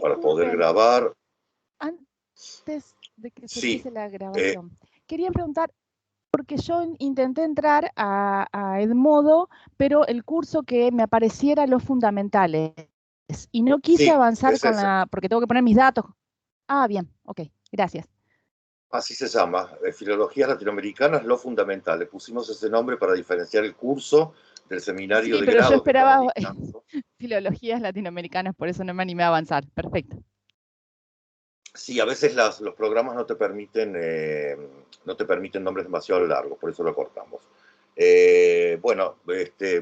para poder Disculpen, grabar. antes de que se Sí, empiece la grabación, quería preguntar, porque yo intenté entrar a Edmodo, pero el curso que me apareciera los fundamentales, y no quise sí, avanzar es con ese. la, porque tengo que poner mis datos. Ah, bien, ok, gracias. Así se llama, Filologías Latinoamericanas, lo fundamental. Le pusimos ese nombre para diferenciar el curso del seminario Sí, de pero yo grado que estamos esperaba dictando. filologías latinoamericanas, por eso no me animé a avanzar. Perfecto. Sí, a veces los programas no te permiten nombres demasiado largos, por eso lo cortamos. Bueno,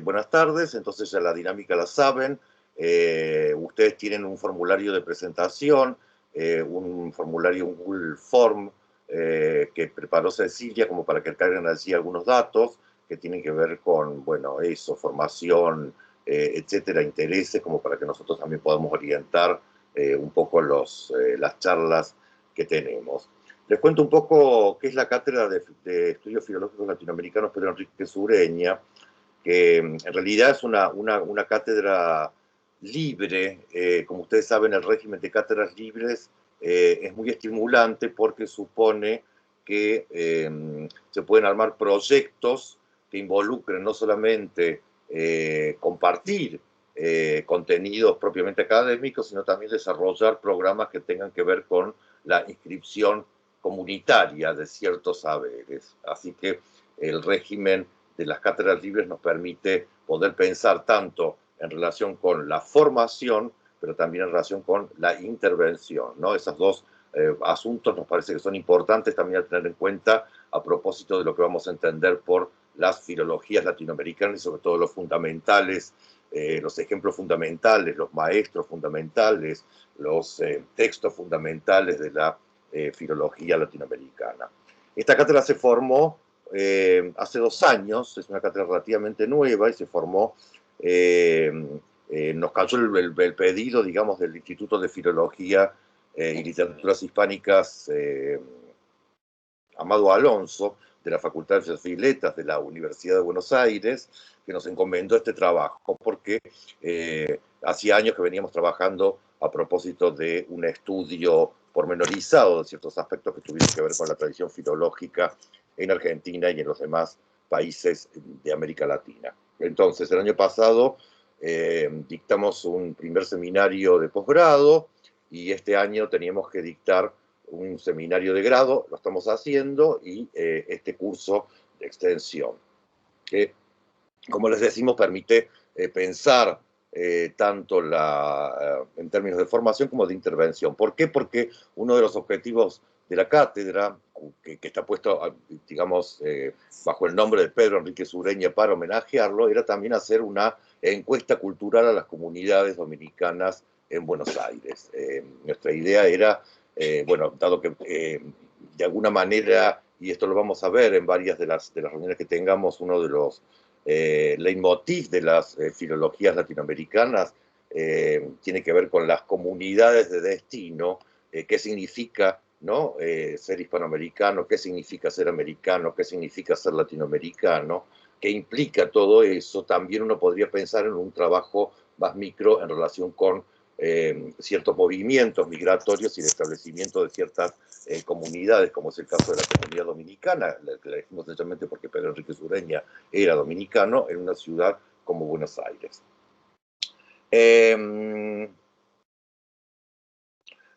buenas tardes, entonces ya la dinámica la saben. Ustedes tienen un formulario de presentación, un formulario, un Google Form que preparó Cecilia como para que carguen allí algunos datos que tienen que ver con, bueno, eso, formación, etcétera, intereses, como para que nosotros también podamos orientar un poco las charlas que tenemos. Les cuento un poco qué es la Cátedra de Estudios Filológicos Latinoamericanos Pedro Enrique Sureña, que en realidad es una cátedra libre. Como ustedes saben, el régimen de cátedras libres es muy estimulante porque supone que se pueden armar proyectos que involucren no solamente compartir contenidos propiamente académicos, sino también desarrollar programas que tengan que ver con la inscripción comunitaria de ciertos saberes. Así que el régimen de las cátedras libres nos permite poder pensar tanto en relación con la formación, pero también en relación con la intervención, ¿no? Esos dos asuntos nos parece que son importantes también a tener en cuenta a propósito de lo que vamos a entender por las filologías latinoamericanas y sobre todo los fundamentales, los ejemplos fundamentales, los maestros fundamentales, los textos fundamentales de la filología latinoamericana. Esta cátedra se formó hace 2 años, es una cátedra relativamente nueva y se formó, nos cayó el pedido, digamos, del Instituto de Filología y Literaturas Hispánicas Amado Alonso, de la Facultad de Ciencias y Letras de la Universidad de Buenos Aires, que nos encomendó este trabajo, porque hacía años que veníamos trabajando a propósito de un estudio pormenorizado de ciertos aspectos que tuvieron que ver con la tradición filológica en Argentina y en los demás países de América Latina. Entonces, el año pasado dictamos un primer seminario de posgrado y este año teníamos que dictar un seminario de grado, lo estamos haciendo, y este curso de extensión, que, como les decimos, permite pensar tanto en términos de formación como de intervención. ¿Por qué? Porque uno de los objetivos de la cátedra, que está puesto, digamos, bajo el nombre de Pedro Enrique Sureña para homenajearlo, era también hacer una encuesta cultural a las comunidades dominicanas en Buenos Aires. Nuestra idea era, bueno, dado que de alguna manera, y esto lo vamos a ver en varias de las reuniones que tengamos, uno de los leitmotiv de las filologías latinoamericanas tiene que ver con las comunidades de destino, qué significa, ¿no? Ser hispanoamericano, qué significa ser americano, qué significa ser latinoamericano, qué implica todo eso. También uno podría pensar en un trabajo más micro en relación con ciertos movimientos migratorios y el establecimiento de ciertas comunidades, como es el caso de la comunidad dominicana, que la dijimos sencillamente porque Pedro Enrique Sureña era dominicano, en una ciudad como Buenos Aires.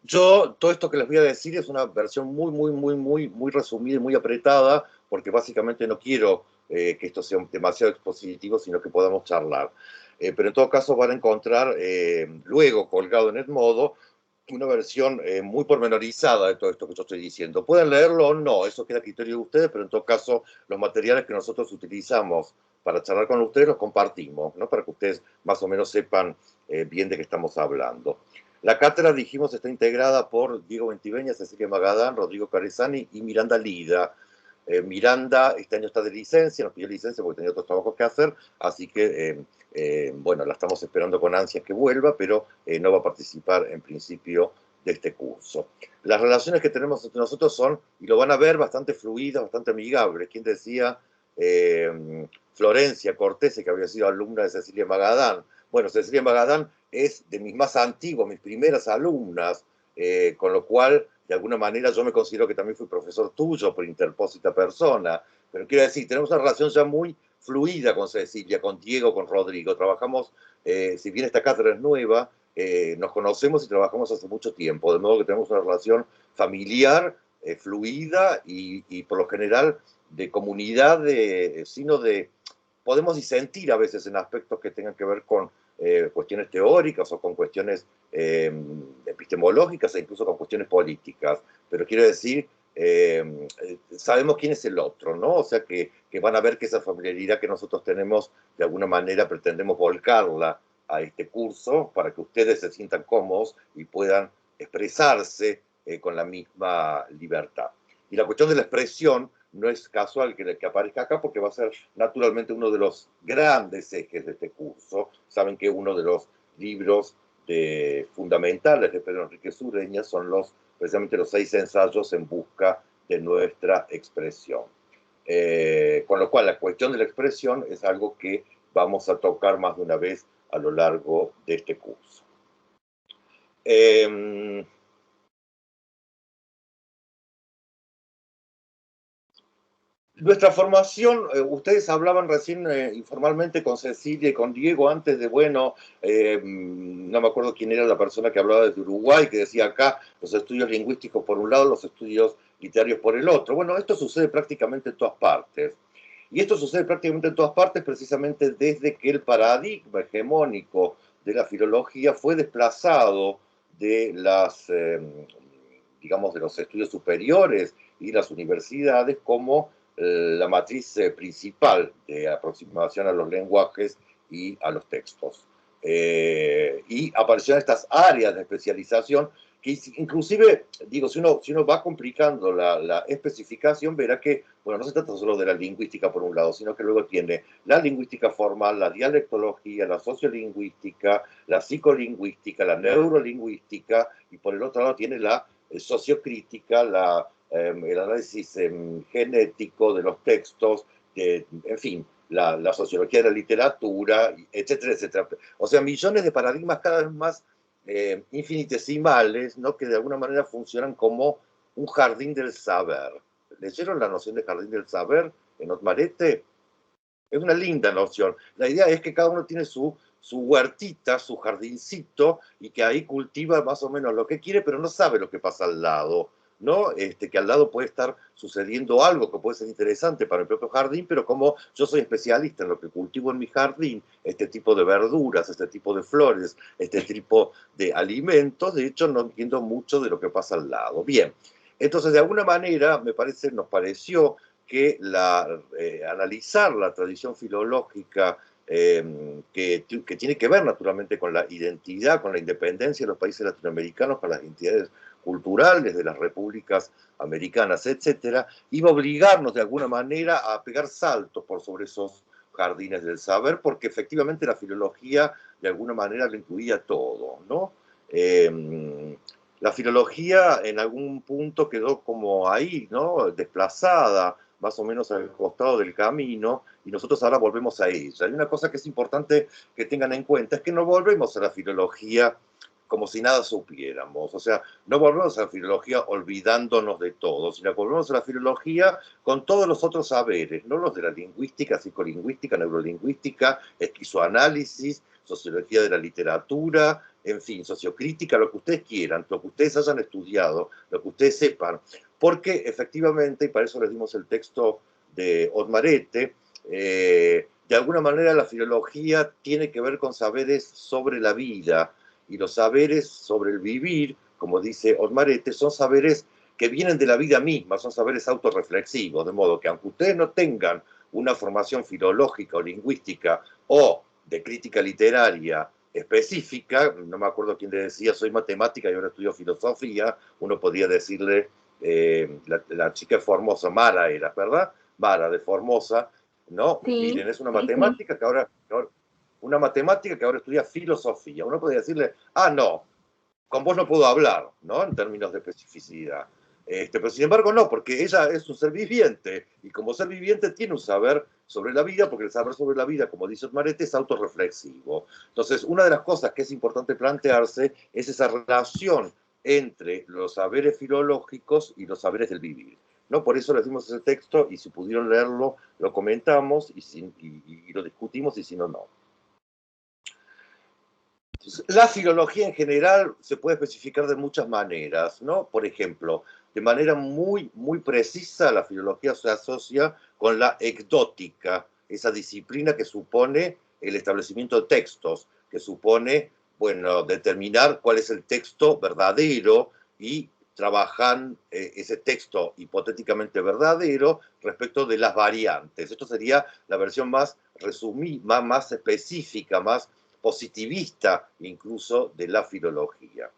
Yo, todo esto que les voy a decir es una versión muy resumida y muy apretada, porque básicamente no quiero que esto sea demasiado expositivo, sino que podamos charlar. Pero en todo caso van a encontrar luego colgado en Edmodo una versión muy pormenorizada de todo esto que yo estoy diciendo. Pueden leerlo o no, eso queda a criterio de ustedes, pero en todo caso los materiales que nosotros utilizamos para charlar con ustedes los compartimos, ¿no? Para que ustedes más o menos sepan bien de qué estamos hablando. La cátedra, dijimos, está integrada por Diego Ventiveña, Cecilia Magadán, Rodrigo Carezani y Miranda Lida. Miranda este año está de licencia, nos pidió licencia porque tenía otros trabajos que hacer, así que, bueno, la estamos esperando con ansias que vuelva, pero no va a participar en principio de este curso. Las relaciones que tenemos entre nosotros son, y lo van a ver, bastante fluidas, bastante amigables. ¿Quién decía? Florencia Cortés, que había sido alumna de Cecilia Magadán. Bueno, Cecilia Magadán es de mis más antiguos, mis primeras alumnas, con lo cual, de alguna manera, yo me considero que también fui profesor tuyo por interpósita persona, pero quiero decir, tenemos una relación ya muy fluida con Cecilia, con Diego, con Rodrigo. Trabajamos, si bien esta cátedra es nueva, nos conocemos y trabajamos hace mucho tiempo, de modo que tenemos una relación familiar, fluida y por lo general de comunidad, sino de, podemos disentir a veces en aspectos que tengan que ver con cuestiones teóricas o con cuestiones epistemológicas e incluso con cuestiones políticas, pero quiero decir, sabemos quién es el otro, ¿no? O sea que van a ver que esa familiaridad que nosotros tenemos, de alguna manera pretendemos volcarla a este curso para que ustedes se sientan cómodos y puedan expresarse con la misma libertad. Y la cuestión de la expresión no es casual que aparezca acá porque va a ser naturalmente uno de los grandes ejes de este curso. Saben que uno de los libros fundamentales de Pedro Enrique Sureña son precisamente los 6 ensayos en busca de nuestra expresión. Con lo cual la cuestión de la expresión es algo que vamos a tocar más de una vez a lo largo de este curso. Nuestra formación, ustedes hablaban recién informalmente con Cecilia y con Diego antes de, bueno, no me acuerdo quién era la persona que hablaba desde Uruguay, que decía acá los estudios lingüísticos por un lado, los estudios literarios por el otro. Bueno, esto sucede prácticamente en todas partes. Y esto sucede prácticamente en todas partes precisamente desde que el paradigma hegemónico de la filología fue desplazado de digamos, de los estudios superiores y las universidades como la matriz principal de aproximación a los lenguajes y a los textos. Y aparecieron estas áreas de especialización que inclusive, digo, si uno va complicando la especificación, verá que, bueno, no se trata solo de la lingüística por un lado, sino que luego tiene la lingüística formal, la dialectología, la sociolingüística, la psicolingüística, la neurolingüística, y por el otro lado tiene la sociocrítica, el análisis genético de los textos, en fin, la sociología de la literatura, etcétera, etcétera. O sea, millones de paradigmas cada vez más infinitesimales, ¿no? Que de alguna manera funcionan como un jardín del saber. ¿Leyeron la noción de jardín del saber en Otmarete? Es una linda noción. La idea es que cada uno tiene su huertita, su jardincito, y que ahí cultiva más o menos lo que quiere, pero no sabe lo que pasa al lado, ¿no? Que al lado puede estar sucediendo algo que puede ser interesante para el propio jardín, pero como yo soy especialista en lo que cultivo en mi jardín, este tipo de verduras, este tipo de flores, este tipo de alimentos, de hecho no entiendo mucho de lo que pasa al lado. Bien, entonces de alguna manera nos pareció que analizar la tradición filológica que tiene que ver naturalmente con la identidad, con la independencia de los países latinoamericanos, con las identidades culturales de las repúblicas americanas, etcétera, iba a obligarnos de alguna manera a pegar saltos por sobre esos jardines del saber, porque efectivamente la filología de alguna manera lo incluía todo, ¿no? La filología en algún punto quedó como ahí, ¿no? Desplazada, más o menos al costado del camino, y nosotros ahora volvemos a ella. Y una cosa que es importante que tengan en cuenta es que no volvemos a la filología como si nada supiéramos. O sea, no volvemos a la filología olvidándonos de todo, sino volvemos a la filología con todos los otros saberes, no los de la lingüística, psicolingüística, neurolingüística, esquizoanálisis, sociología de la literatura, en fin, sociocrítica, lo que ustedes quieran, lo que ustedes hayan estudiado, lo que ustedes sepan, porque efectivamente, y para eso les dimos el texto de Otmarete, de alguna manera la filología tiene que ver con saberes sobre la vida, y los saberes sobre el vivir, como dice Otmarete, son saberes que vienen de la vida misma, son saberes autorreflexivos, de modo que aunque ustedes no tengan una formación filológica o lingüística o de crítica literaria específica, no me acuerdo quién le decía, soy matemática y ahora estudio filosofía, uno podría decirle, la chica Formosa, Mara era, ¿verdad? Mara de Formosa, ¿no? Sí, Miren, es una sí, matemática que ahora estudia filosofía. Uno podría decirle, no, con vos no puedo hablar, ¿no? En términos de especificidad. Pero sin embargo no, porque ella es un ser viviente, y como ser viviente tiene un saber sobre la vida, porque el saber sobre la vida, como dice Otmarete, es autorreflexivo. Entonces, una de las cosas que es importante plantearse es esa relación entre los saberes filológicos y los saberes del vivir. ¿No? Por eso les dimos ese texto, y si pudieron leerlo, lo comentamos y lo discutimos, y si no, no. La filología en general se puede especificar de muchas maneras, ¿no? Por ejemplo, de manera muy precisa, la filología se asocia con la ecdótica, esa disciplina que supone el establecimiento de textos, que supone, bueno, determinar cuál es el texto verdadero y trabajar ese texto hipotéticamente verdadero respecto de las variantes. Esto sería la versión más resumida, más específica, más positivista incluso de la filología.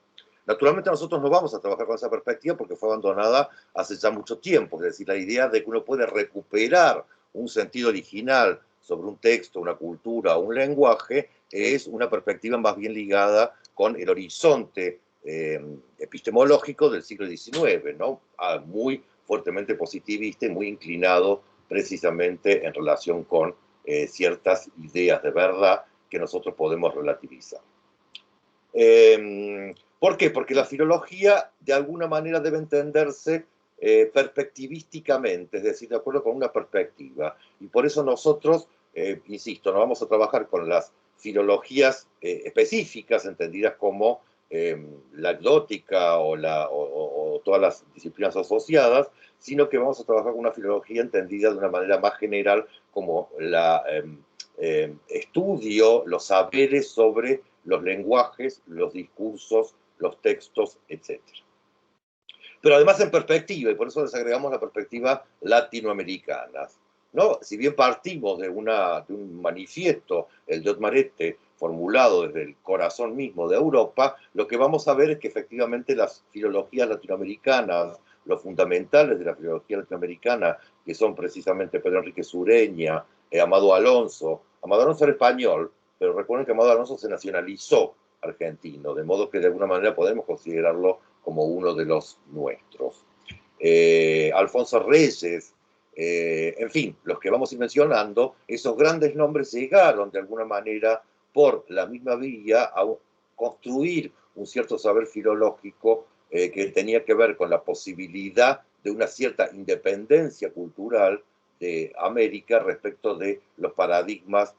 Naturalmente nosotros no vamos a trabajar con esa perspectiva porque fue abandonada hace ya mucho tiempo, es decir, la idea de que uno puede recuperar un sentido original sobre un texto, una cultura, un lenguaje, es una perspectiva más bien ligada con el horizonte epistemológico del siglo XIX, ¿no? Muy fuertemente positivista y muy inclinado precisamente en relación con ciertas ideas de verdad que nosotros podemos relativizar. ¿Por qué? Porque la filología de alguna manera debe entenderse perspectivísticamente, es decir, de acuerdo con una perspectiva. Y por eso nosotros, insisto, no vamos a trabajar con las filologías específicas, entendidas como la ecdótica o todas las disciplinas asociadas, sino que vamos a trabajar con una filología entendida de una manera más general como la estudio, los saberes sobre los lenguajes, los discursos, los textos, etc. Pero además en perspectiva, y por eso les agregamos la perspectiva latinoamericana, ¿no? Si bien partimos de un manifiesto, el de Otmarete, formulado desde el corazón mismo de Europa, lo que vamos a ver es que efectivamente las filologías latinoamericanas, los fundamentales de la filología latinoamericana, que son precisamente Pedro Enrique Sureña, Amado Alonso era español, pero recuerden que Amado Alonso se nacionalizó argentino, de modo que de alguna manera podemos considerarlo como uno de los nuestros. Alfonso Reyes, en fin, los que vamos a ir mencionando, esos grandes nombres llegaron de alguna manera por la misma vía a construir un cierto saber filológico que tenía que ver con la posibilidad de una cierta independencia cultural de América respecto de los paradigmas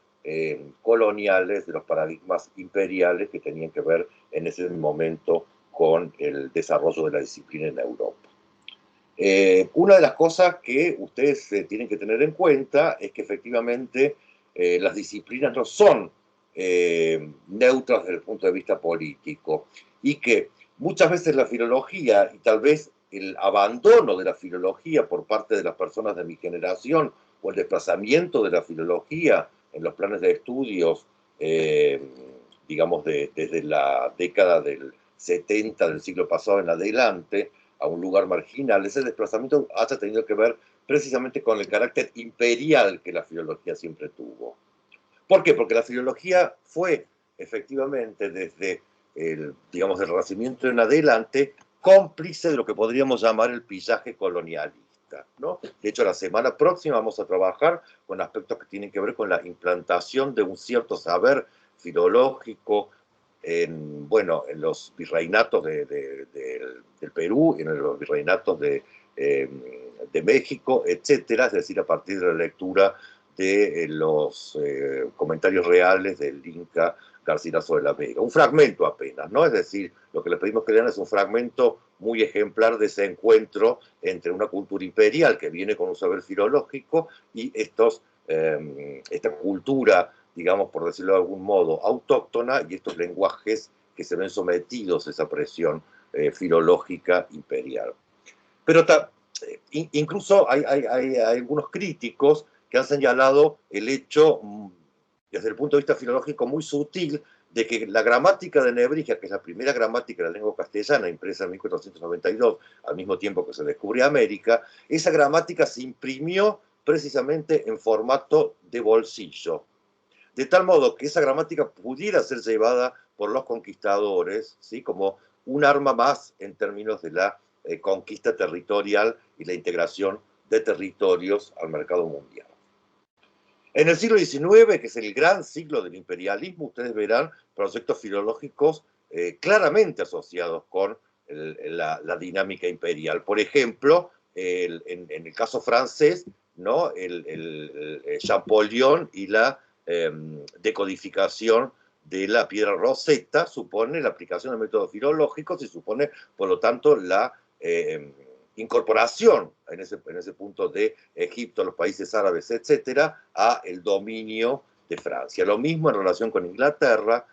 coloniales, de los paradigmas imperiales que tenían que ver en ese momento con el desarrollo de la disciplina en Europa. Una de las cosas que ustedes tienen que tener en cuenta es que efectivamente las disciplinas no son neutras desde el punto de vista político y que muchas veces la filología y tal vez el abandono de la filología por parte de las personas de mi generación o el desplazamiento de la filología en los planes de estudios, digamos, desde la década del 70 del siglo pasado en adelante, a un lugar marginal, ese desplazamiento haya tenido que ver precisamente con el carácter imperial que la filología siempre tuvo. ¿Por qué? Porque la filología fue efectivamente desde el, digamos, el Renacimiento en adelante cómplice de lo que podríamos llamar el pillaje colonialista, ¿no? De hecho, la semana próxima vamos a trabajar con aspectos que tienen que ver con la implantación de un cierto saber filológico bueno, en los virreinatos del Perú, en los virreinatos de México, etcétera, es decir, a partir de la lectura de los comentarios reales del Inca Garcilaso de la Vega. Un fragmento apenas, ¿no? Es decir, lo que le pedimos que lean es un fragmento muy ejemplar de ese encuentro entre una cultura imperial que viene con un saber filológico y esta cultura, digamos, por decirlo de algún modo, autóctona y estos lenguajes que se ven sometidos a esa presión filológica imperial. Pero incluso hay algunos críticos que han señalado el hecho, desde el punto de vista filológico, muy sutil, de que la gramática de Nebrija, que es la primera gramática de la lengua castellana, impresa en 1492, al mismo tiempo que se descubre América, esa gramática se imprimió precisamente en formato de bolsillo, de tal modo que esa gramática pudiera ser llevada por los conquistadores, ¿sí? Como un arma más en términos de la conquista territorial y la integración de territorios al mercado mundial. En el siglo XIX, que es el gran siglo del imperialismo, ustedes verán proyectos filológicos claramente asociados con la dinámica imperial. Por ejemplo, en el caso francés, ¿no? el Champollion y la decodificación de la piedra Rosetta supone la aplicación de métodos filológicos y supone, por lo tanto, la incorporación en ese punto de Egipto, los países árabes, etcétera, a el dominio de Francia. Lo mismo en relación con Inglaterra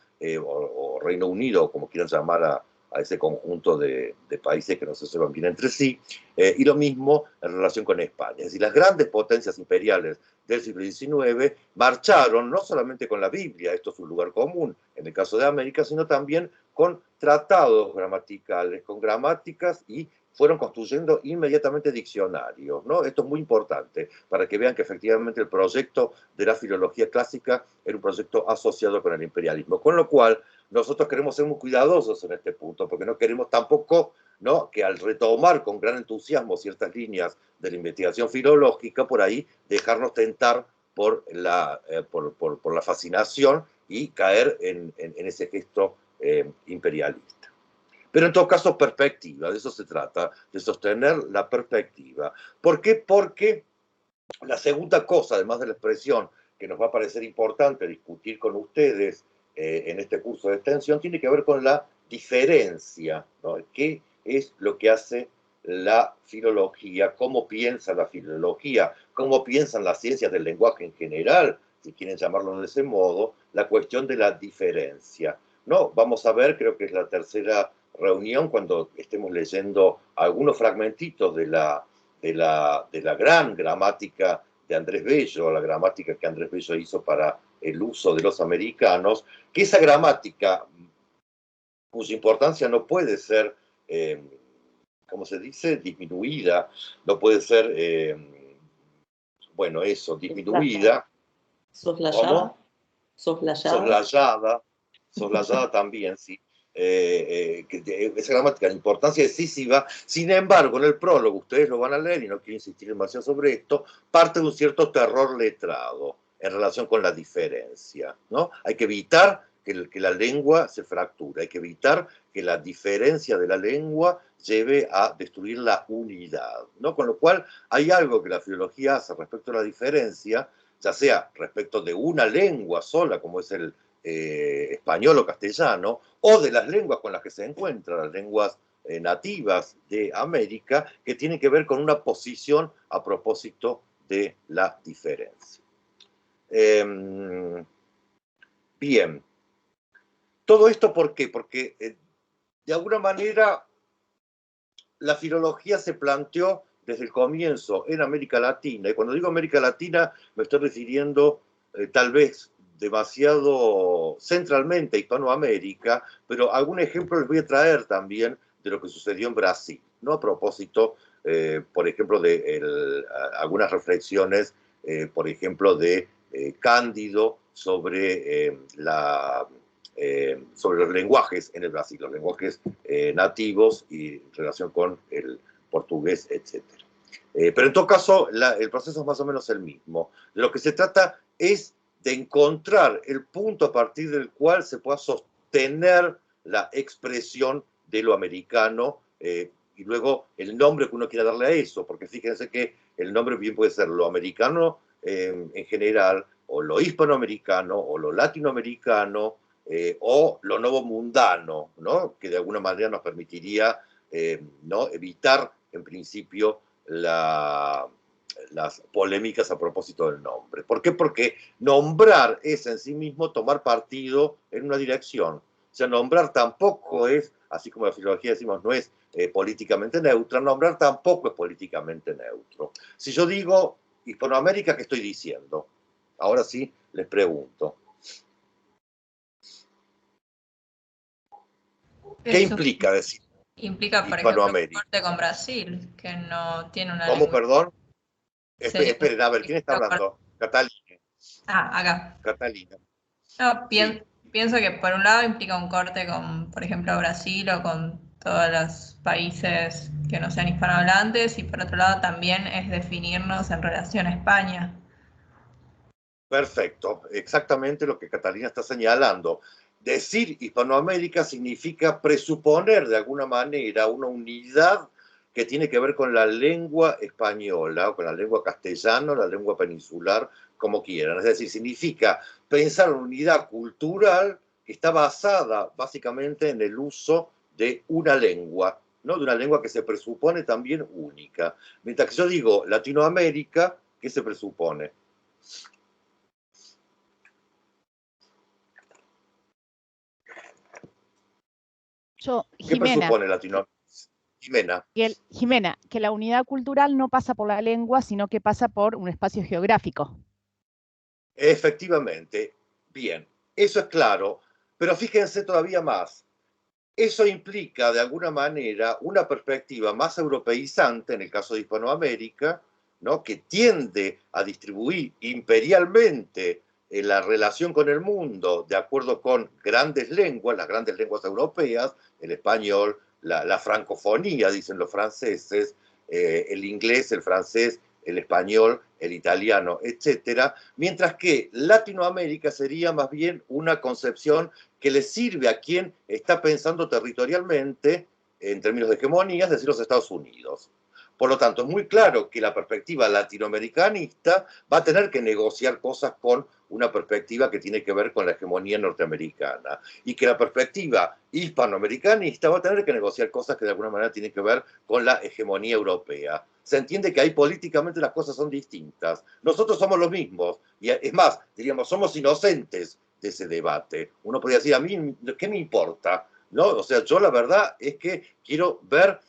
o Reino Unido, como quieran llamar a ese conjunto de países que no se llevan bien entre sí, y lo mismo en relación con España. Es decir, las grandes potencias imperiales del siglo XIX marcharon no solamente con la Biblia, esto es un lugar común en el caso de América, sino también con tratados gramaticales, con gramáticas, y fueron construyendo inmediatamente diccionarios, ¿no? Esto es muy importante para que vean que efectivamente el proyecto de la filología clásica era un proyecto asociado con el imperialismo, con lo cual nosotros queremos ser muy cuidadosos en este punto, porque no queremos tampoco, ¿no?, que al retomar con gran entusiasmo ciertas líneas de la investigación filológica, por ahí dejarnos tentar por la fascinación y caer en ese gesto imperialista. Pero en todo caso, perspectiva, de eso se trata, de sostener la perspectiva. ¿Por qué? Porque la segunda cosa, además de la expresión, que nos va a parecer importante discutir con ustedes en este curso de extensión, tiene que ver con la diferencia, ¿no? ¿Qué es lo que hace la filología? ¿Cómo piensa la filología? ¿Cómo piensan las ciencias del lenguaje en general? Si quieren llamarlo de ese modo, la cuestión de la diferencia. No, vamos a ver, creo que es la tercera reunión, cuando estemos leyendo algunos fragmentitos de la gran gramática de Andrés Bello, la gramática que Andrés Bello hizo para el uso de los americanos, que esa gramática, cuya importancia no puede ser, ¿cómo se dice?, disminuida, no puede ser, bueno, eso, disminuida. ¿Soslayada? ¿Soslayada? Soslayada también, sí. Esa gramática de importancia decisiva. Sin embargo, en el prólogo, ustedes lo van a leer y no quiero insistir demasiado sobre esto, parte de un cierto terror letrado en relación con la diferencia, ¿no? Hay que evitar que la lengua se fracture, hay que evitar que la diferencia de la lengua lleve a destruir la unidad, ¿no? Con lo cual, hay algo que la filología hace respecto a la diferencia, ya sea respecto de una lengua sola, como es el español o castellano, o de las lenguas con las que se encuentran, las lenguas nativas de América, que tienen que ver con una posición a propósito de la diferencia. Bien. ¿Todo esto por qué? Porque de alguna manera la filología se planteó desde el comienzo en América Latina, y cuando digo América Latina me estoy refiriendo tal vez demasiado centralmente a Hispanoamérica, pero algún ejemplo les voy a traer también de lo que sucedió en Brasil, ¿no? A propósito, por ejemplo, de algunas reflexiones, por ejemplo, de Cándido sobre sobre los lenguajes en el Brasil, los lenguajes nativos y en relación con el portugués, etc. Pero en todo caso, el proceso es más o menos el mismo. De lo que se trata es de encontrar el punto a partir del cual se pueda sostener la expresión de lo americano y luego el nombre que uno quiera darle a eso, porque fíjense que el nombre bien puede ser lo americano en general, o lo hispanoamericano, o lo latinoamericano, o lo nuevo mundano, ¿no? Que de alguna manera nos permitiría ¿no? evitar, en principio, las polémicas a propósito del nombre. ¿Por qué? Porque nombrar es en sí mismo tomar partido en una dirección. O sea, nombrar tampoco es, así como la filología decimos, no es políticamente neutra, nombrar tampoco es políticamente neutro. Si yo digo Hispanoamérica, ¿qué estoy diciendo? Ahora sí, les pregunto. ¿Qué implica decir Implica, por ejemplo, un corte con Brasil, que no tiene una ¿Cómo, lengua. perdón? Esperen, a ver, ¿quién está hablando? Catalina. Acá. Catalina. No, Sí. pienso que por un lado implica un corte con, por ejemplo, Brasil o con todos los países que no sean hispanohablantes, y por otro lado también es definirnos en relación a España. Perfecto, exactamente lo que Catalina está señalando. Decir Hispanoamérica significa presuponer de alguna manera una unidad que tiene que ver con la lengua española, o con la lengua castellana, la lengua peninsular, como quieran. Es decir, significa pensar una unidad cultural que está basada básicamente en el uso de una lengua, ¿no? De una lengua que se presupone también única. Mientras que yo digo Latinoamérica, ¿qué se presupone? ¿Qué presupone Latinoamérica? Jimena, que la unidad cultural no pasa por la lengua, sino que pasa por un espacio geográfico. Efectivamente, bien, eso es claro, pero fíjense todavía más. Eso implica, de alguna manera, una perspectiva más europeizante, en el caso de Hispanoamérica, ¿no? Que tiende a distribuir imperialmente la relación con el mundo de acuerdo con grandes lenguas, las grandes lenguas europeas, el español, la francofonía, dicen los franceses, el inglés, el francés, el español, el italiano, etcétera, mientras que Latinoamérica sería más bien una concepción que le sirve a quien está pensando territorialmente en términos de hegemonía, es decir, los Estados Unidos. Por lo tanto, es muy claro que la perspectiva latinoamericanista va a tener que negociar cosas con una perspectiva que tiene que ver con la hegemonía norteamericana, y que la perspectiva hispanoamericanista va a tener que negociar cosas que de alguna manera tienen que ver con la hegemonía europea. Se entiende que ahí políticamente las cosas son distintas. Nosotros somos los mismos, y es más, diríamos, somos inocentes de ese debate. Uno podría decir, a mí, ¿qué me importa? ¿No? O sea, yo la verdad es que quiero ver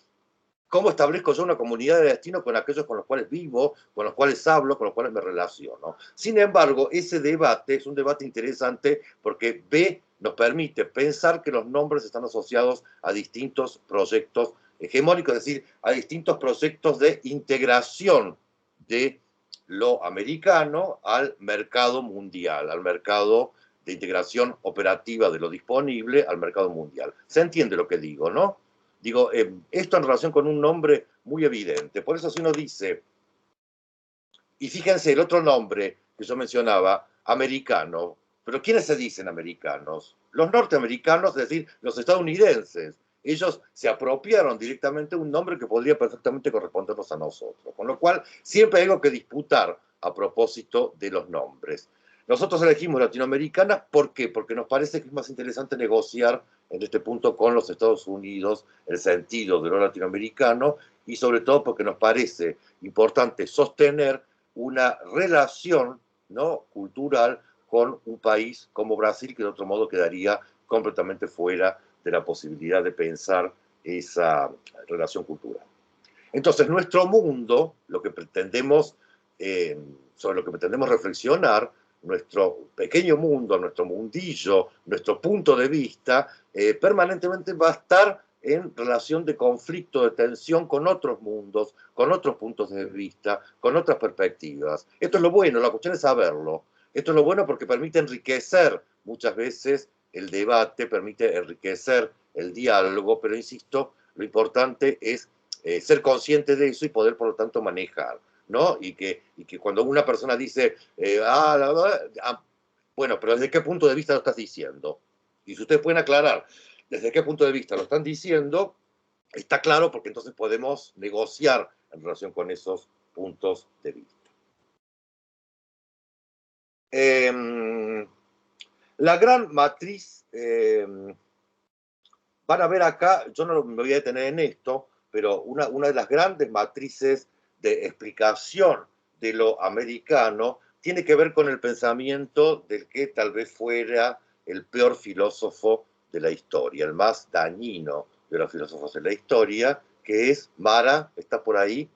cómo establezco yo una comunidad de destino con aquellos con los cuales vivo, con los cuales hablo, con los cuales me relaciono. Sin embargo, ese debate es un debate interesante porque nos permite pensar que los nombres están asociados a distintos proyectos hegemónicos, es decir, a distintos proyectos de integración de lo americano al mercado mundial, al mercado de integración operativa de lo disponible al mercado mundial. ¿Se entiende lo que digo, no? Digo, esto en relación con un nombre muy evidente. Por eso si uno dice, y fíjense el otro nombre que yo mencionaba, americano. ¿Pero quiénes se dicen americanos? Los norteamericanos, es decir, los estadounidenses. Ellos se apropiaron directamente un nombre que podría perfectamente correspondernos a nosotros. Con lo cual, siempre hay algo que disputar a propósito de los nombres. Nosotros elegimos latinoamericana, ¿por qué? Porque nos parece que es más interesante negociar en este punto con los Estados Unidos el sentido de lo latinoamericano, y sobre todo porque nos parece importante sostener una relación, ¿no?, cultural con un país como Brasil, que de otro modo quedaría completamente fuera de la posibilidad de pensar esa relación cultural. Entonces, nuestro mundo, lo que pretendemos, sobre lo que pretendemos reflexionar, nuestro pequeño mundo, nuestro mundillo, nuestro punto de vista, permanentemente va a estar en relación de conflicto, de tensión con otros mundos, con otros puntos de vista, con otras perspectivas. Esto es lo bueno, la cuestión es saberlo. Esto es lo bueno porque permite enriquecer muchas veces el debate, permite enriquecer el diálogo, pero insisto, lo importante es ser consciente de eso y poder, por lo tanto, manejar, ¿no? Y que cuando una persona dice, bueno, pero ¿desde qué punto de vista lo estás diciendo? Y si ustedes pueden aclarar desde qué punto de vista lo están diciendo, está claro, porque entonces podemos negociar en relación con esos puntos de vista. La gran matriz, van a ver acá, yo no me voy a detener en esto, pero una de las grandes matrices de explicación de lo americano tiene que ver con el pensamiento del que tal vez fuera el peor filósofo de la historia, el más dañino de los filósofos de la historia, que es Mara. ¿Está por ahí?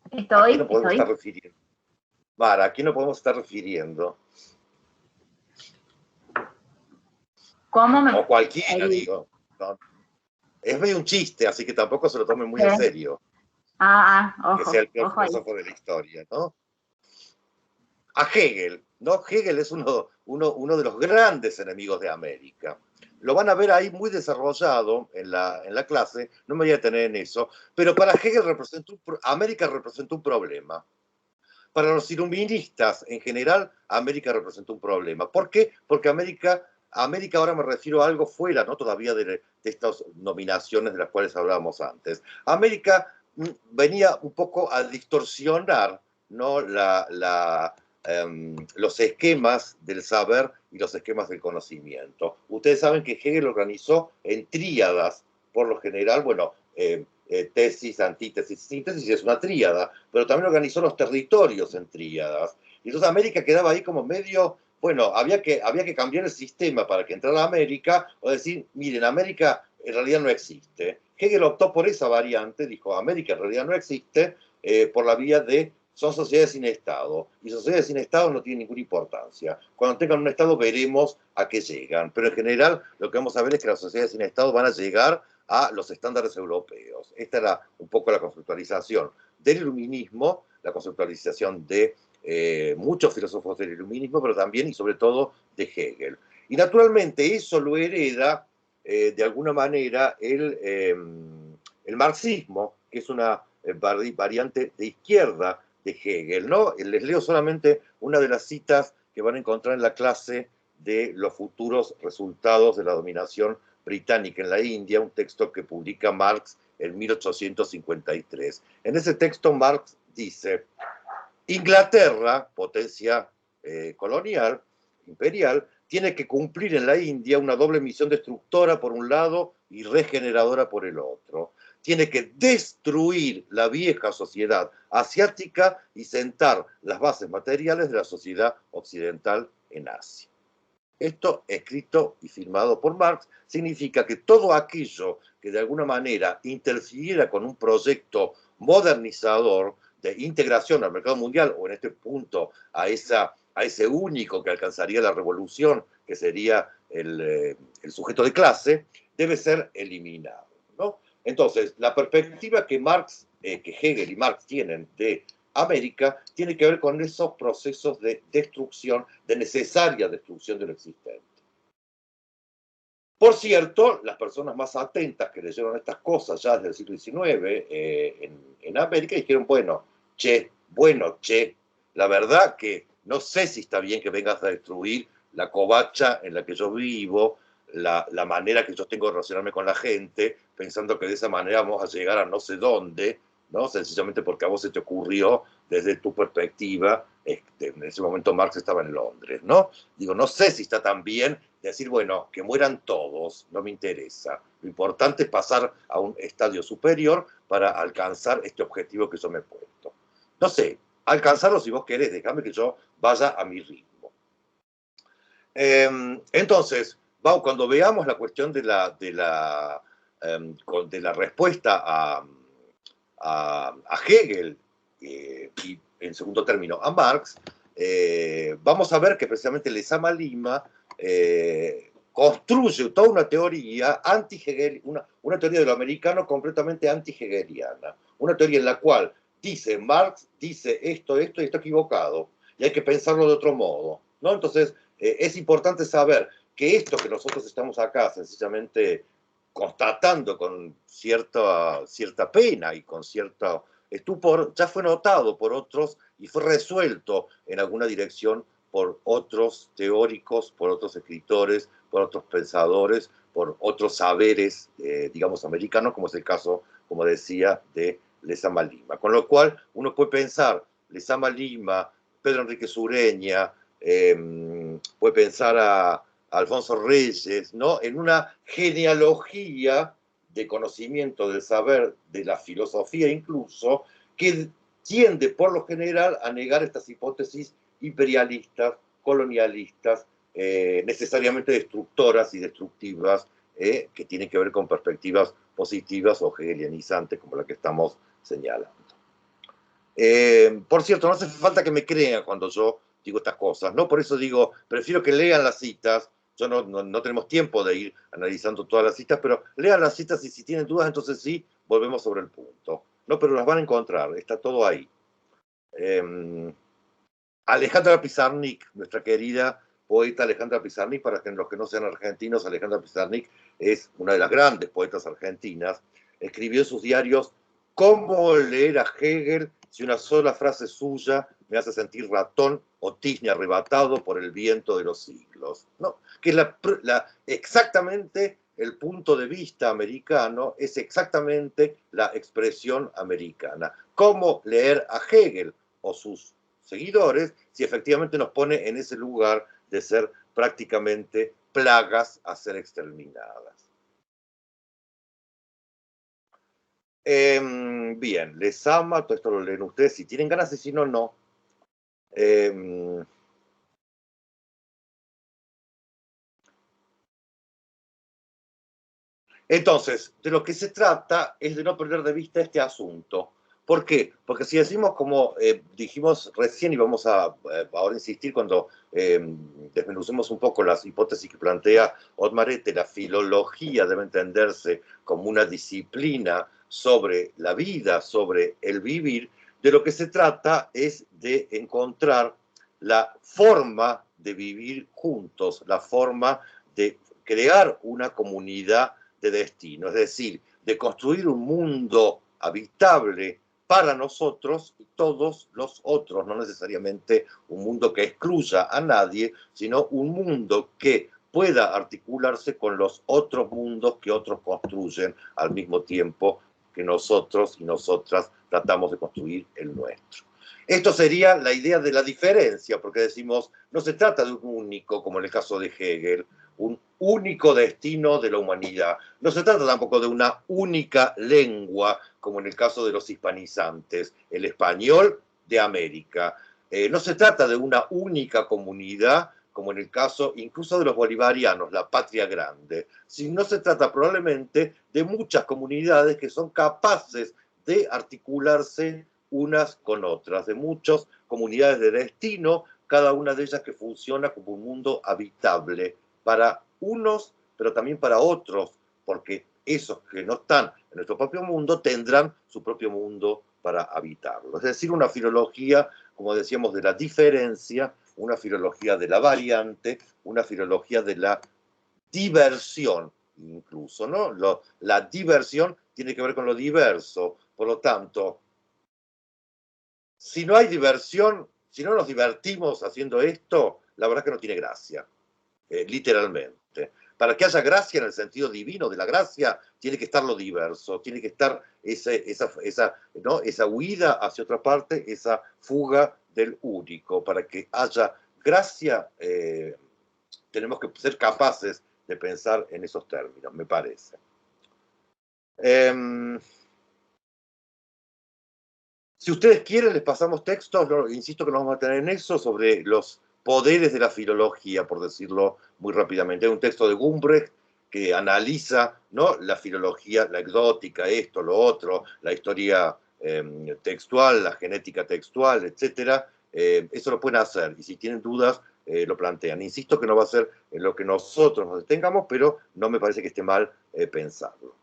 ¿A quién nos podemos estar refiriendo? Mara, ¿a quién nos podemos estar refiriendo? ¿Cómo o cualquiera, digo. ¿No? Es medio un chiste, así que tampoco se lo tomen muy en serio. Ojo, que sea el peor ojo filósofo de la historia, ¿no? A Hegel, ¿no? Hegel es uno de los grandes enemigos de América. Lo van a ver ahí muy desarrollado en la clase, no me voy a detener en eso, pero para Hegel América representa un problema. Para los iluministas en general, América representa un problema. ¿Por qué? Porque América ahora me refiero a algo fuera, ¿no? Todavía de estas nominaciones de las cuales hablábamos antes. América venía un poco a distorsionar, ¿no? Los esquemas del saber y los esquemas del conocimiento. Ustedes saben que Hegel organizó en tríadas, por lo general, bueno, tesis, antítesis, síntesis es una tríada, pero también organizó los territorios en tríadas. Y entonces América quedaba ahí como medio, bueno, había que cambiar el sistema para que entrara América, o decir, miren, América en realidad no existe. Hegel optó por esa variante, dijo, América en realidad no existe, por la vía de son sociedades sin Estado, y sociedades sin Estado no tienen ninguna importancia. Cuando tengan un Estado veremos a qué llegan, pero en general lo que vamos a ver es que las sociedades sin Estado van a llegar a los estándares europeos. Esta era un poco la conceptualización del iluminismo, la conceptualización de muchos filósofos del iluminismo, pero también y sobre todo de Hegel. Y naturalmente eso lo hereda de alguna manera el marxismo, que es una variante de izquierda de Hegel, ¿no? Les leo solamente una de las citas que van a encontrar en la clase de los futuros resultados de la dominación británica en la India, un texto que publica Marx en 1853. En ese texto Marx dice, Inglaterra, potencia colonial, imperial, tiene que cumplir en la India una doble misión destructora por un lado y regeneradora por el otro. Tiene que destruir la vieja sociedad asiática y sentar las bases materiales de la sociedad occidental en Asia. Esto, escrito y firmado por Marx, significa que todo aquello que de alguna manera interfiriera con un proyecto modernizador de integración al mercado mundial, o en este punto a ese único que alcanzaría la revolución, que sería el sujeto de clase, debe ser eliminado, ¿no? Entonces, la perspectiva que Hegel y Marx tienen de América tiene que ver con esos procesos de destrucción, de necesaria destrucción de lo existente. Por cierto, las personas más atentas que leyeron estas cosas ya desde el siglo XIX en América dijeron, bueno, la verdad que no sé si está bien que vengas a destruir la covacha en la que yo vivo, la manera que yo tengo de relacionarme con la gente, pensando que de esa manera vamos a llegar a no sé dónde, ¿no? Sencillamente porque a vos se te ocurrió desde tu perspectiva, en ese momento Marx estaba en Londres, ¿no? Digo, no sé si está tan bien decir, bueno, que mueran todos, no me interesa. Lo importante es pasar a un estadio superior para alcanzar este objetivo que yo me he puesto. No sé, alcanzarlo si vos querés, déjame que yo vaya a mi ritmo. Entonces, cuando veamos la cuestión de la respuesta a Hegel y en segundo término a Marx, vamos a ver que precisamente Lezama Lima construye toda una teoría anti-Hegel, una teoría de lo americano completamente anti-hegeliana, una teoría en la cual dice Marx, dice esto y está equivocado, y hay que pensarlo de otro modo, ¿no? Entonces, es importante saber que esto que nosotros estamos acá sencillamente constatando con cierta pena y con cierto estupor, ya fue notado por otros y fue resuelto en alguna dirección por otros teóricos, por otros escritores, por otros pensadores, por otros saberes, digamos, americanos, como es el caso, como decía, de Lezama Lima. Con lo cual, uno puede pensar, Lezama Lima, Pedro Enrique Sureña, puede pensar a Alfonso Reyes, ¿no? En una genealogía de conocimiento del saber, de la filosofía incluso, que tiende por lo general a negar estas hipótesis imperialistas, colonialistas, necesariamente destructoras y destructivas, que tienen que ver con perspectivas positivas o hegelianizantes como la que estamos señalando. Por cierto, no hace falta que me crean cuando yo digo estas cosas, ¿no? Por eso digo, prefiero que lean las citas. Yo no tenemos tiempo de ir analizando todas las citas, pero lean las citas y si tienen dudas, entonces sí, volvemos sobre el punto. No, pero las van a encontrar, está todo ahí. Alejandra Pizarnik, nuestra querida, poeta Alejandra Pizarnik. Para que los que no sean argentinos, Alejandra Pizarnik es una de las grandes poetas argentinas. Escribió en sus diarios: ¿cómo leer a Hegel si una sola frase suya me hace sentir ratón o tizne arrebatado por el viento de los siglos? ¿No? Que es exactamente el punto de vista americano, es exactamente la expresión americana. ¿Cómo leer a Hegel o sus seguidores si efectivamente nos pone en ese lugar de ser prácticamente plagas a ser exterminadas? Bien, les ama, todo esto lo leen ustedes si tienen ganas y si no, no. Entonces, de lo que se trata es de no perder de vista este asunto. ¿Por qué? Porque si decimos, como dijimos recién, y vamos a ahora insistir cuando desmenucemos un poco las hipótesis que plantea Otmarete, la filología debe entenderse como una disciplina sobre la vida, sobre el vivir. De lo que se trata es de encontrar la forma de vivir juntos, la forma de crear una comunidad de destino, es decir, de construir un mundo habitable para nosotros y todos los otros, no necesariamente un mundo que excluya a nadie, sino un mundo que pueda articularse con los otros mundos que otros construyen al mismo tiempo que nosotros y nosotras tratamos de construir el nuestro. Esto sería la idea de la diferencia, porque decimos, no se trata de un único, como en el caso de Hegel, un único destino de la humanidad. No se trata tampoco de una única lengua, como en el caso de los hispanizantes, el español de América. No se trata de una única comunidad, como en el caso incluso de los bolivarianos, la patria grande, sino se trata probablemente de muchas comunidades que son capaces de articularse unas con otras, de muchas comunidades de destino, cada una de ellas que funciona como un mundo habitable para unos, pero también para otros, porque esos que no están en nuestro propio mundo tendrán su propio mundo para habitarlo. Es decir, una filología, como decíamos, de la diferencia, una filología de la variante, una filología de la diversión, incluso, ¿no? La diversión tiene que ver con lo diverso, por lo tanto, si no hay diversión, si no nos divertimos haciendo esto, la verdad es que no tiene gracia. Literalmente. Para que haya gracia en el sentido divino de la gracia, tiene que estar lo diverso, tiene que estar esa huida hacia otra parte, esa fuga del único. Para que haya gracia, tenemos que ser capaces de pensar en esos términos, me parece. Si ustedes quieren, les pasamos textos, no, insisto que nos vamos a tener en eso, sobre los poderes de la filología, por decirlo muy rápidamente. Hay un texto de Gumbrecht que analiza, ¿no?, la filología, la exótica, esto, lo otro, la historia textual, la genética textual, etc. Eso lo pueden hacer, y si tienen dudas, lo plantean. Insisto que no va a ser en lo que nosotros nos detengamos, pero no me parece que esté mal pensarlo.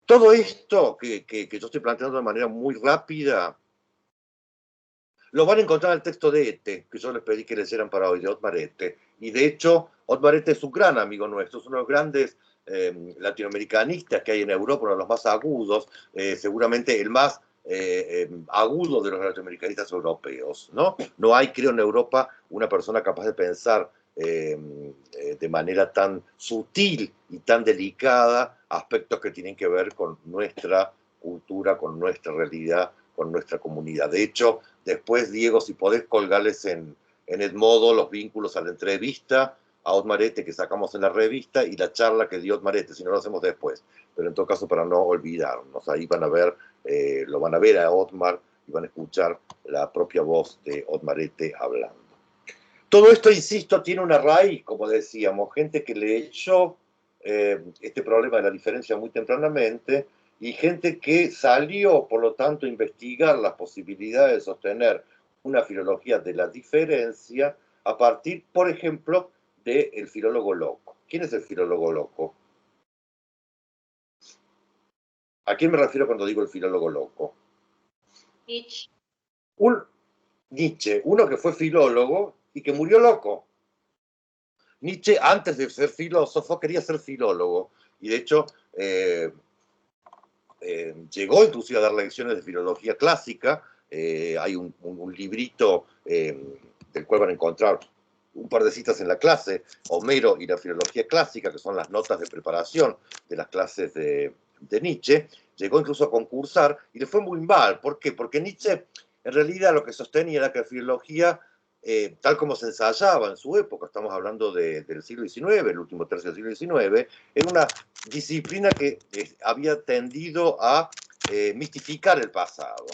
Todo esto que yo estoy planteando de manera muy rápida, lo van a encontrar en el texto de Ete, que yo les pedí que leyeran para hoy, de Otmarete. Y de hecho, Otmarete es un gran amigo nuestro, es uno de los grandes latinoamericanistas que hay en Europa, uno de los más agudos, seguramente el más agudo de los latinoamericanistas europeos, ¿no? No hay, creo, en Europa una persona capaz de pensar de manera tan sutil y tan delicada aspectos que tienen que ver con nuestra cultura, con nuestra realidad, con nuestra comunidad. De hecho, después, Diego, si podés colgarles en Edmodo los vínculos a la entrevista a Otmarete que sacamos en la revista y la charla que dio Otmarete, si no lo hacemos después, pero en todo caso para no olvidarnos, ahí van a ver, lo van a ver a Otmar y van a escuchar la propia voz de Otmarete hablando. Todo esto, insisto, tiene una raíz, como decíamos, gente que leyó este problema de la diferencia muy tempranamente, y gente que salió, por lo tanto, a investigar las posibilidades de sostener una filología de la diferencia a partir, por ejemplo, del filólogo loco. ¿Quién es el filólogo loco? ¿A quién me refiero cuando digo el filólogo loco? Nietzsche. Nietzsche, uno que fue filólogo y que murió loco. Nietzsche, antes de ser filósofo, quería ser filólogo, y de hecho llegó inclusive a dar lecciones de filología clásica. Hay un librito del cual van a encontrar un par de citas en la clase, Homero y la filología clásica, que son las notas de preparación de las clases de Nietzsche. Llegó incluso a concursar y le fue muy mal. ¿Por qué? Porque Nietzsche en realidad lo que sostenía era que la filología, tal como se ensayaba en su época, estamos hablando del siglo XIX, el último tercio del siglo XIX, era una disciplina que había tendido a mistificar el pasado.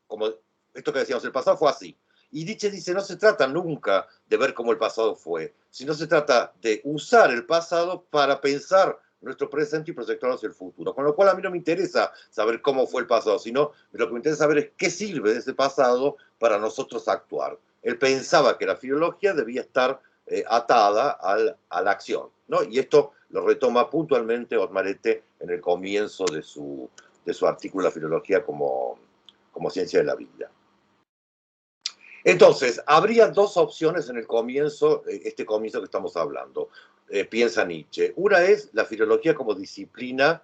Como esto que decíamos, el pasado fue así. Y Nietzsche dice, no se trata nunca de ver cómo el pasado fue, sino se trata de usar el pasado para pensar nuestro presente y proyectarnos hacia el futuro. Con lo cual a mí no me interesa saber cómo fue el pasado, sino lo que me interesa saber es qué sirve de ese pasado para nosotros actuar. Él pensaba que la filología debía estar atada a la acción, ¿no? Y esto lo retoma puntualmente Otmarete en el comienzo de su artículo La filología como ciencia de la vida. Entonces, habría dos opciones en el comienzo, este comienzo que estamos hablando, piensa Nietzsche. Una es la filología como disciplina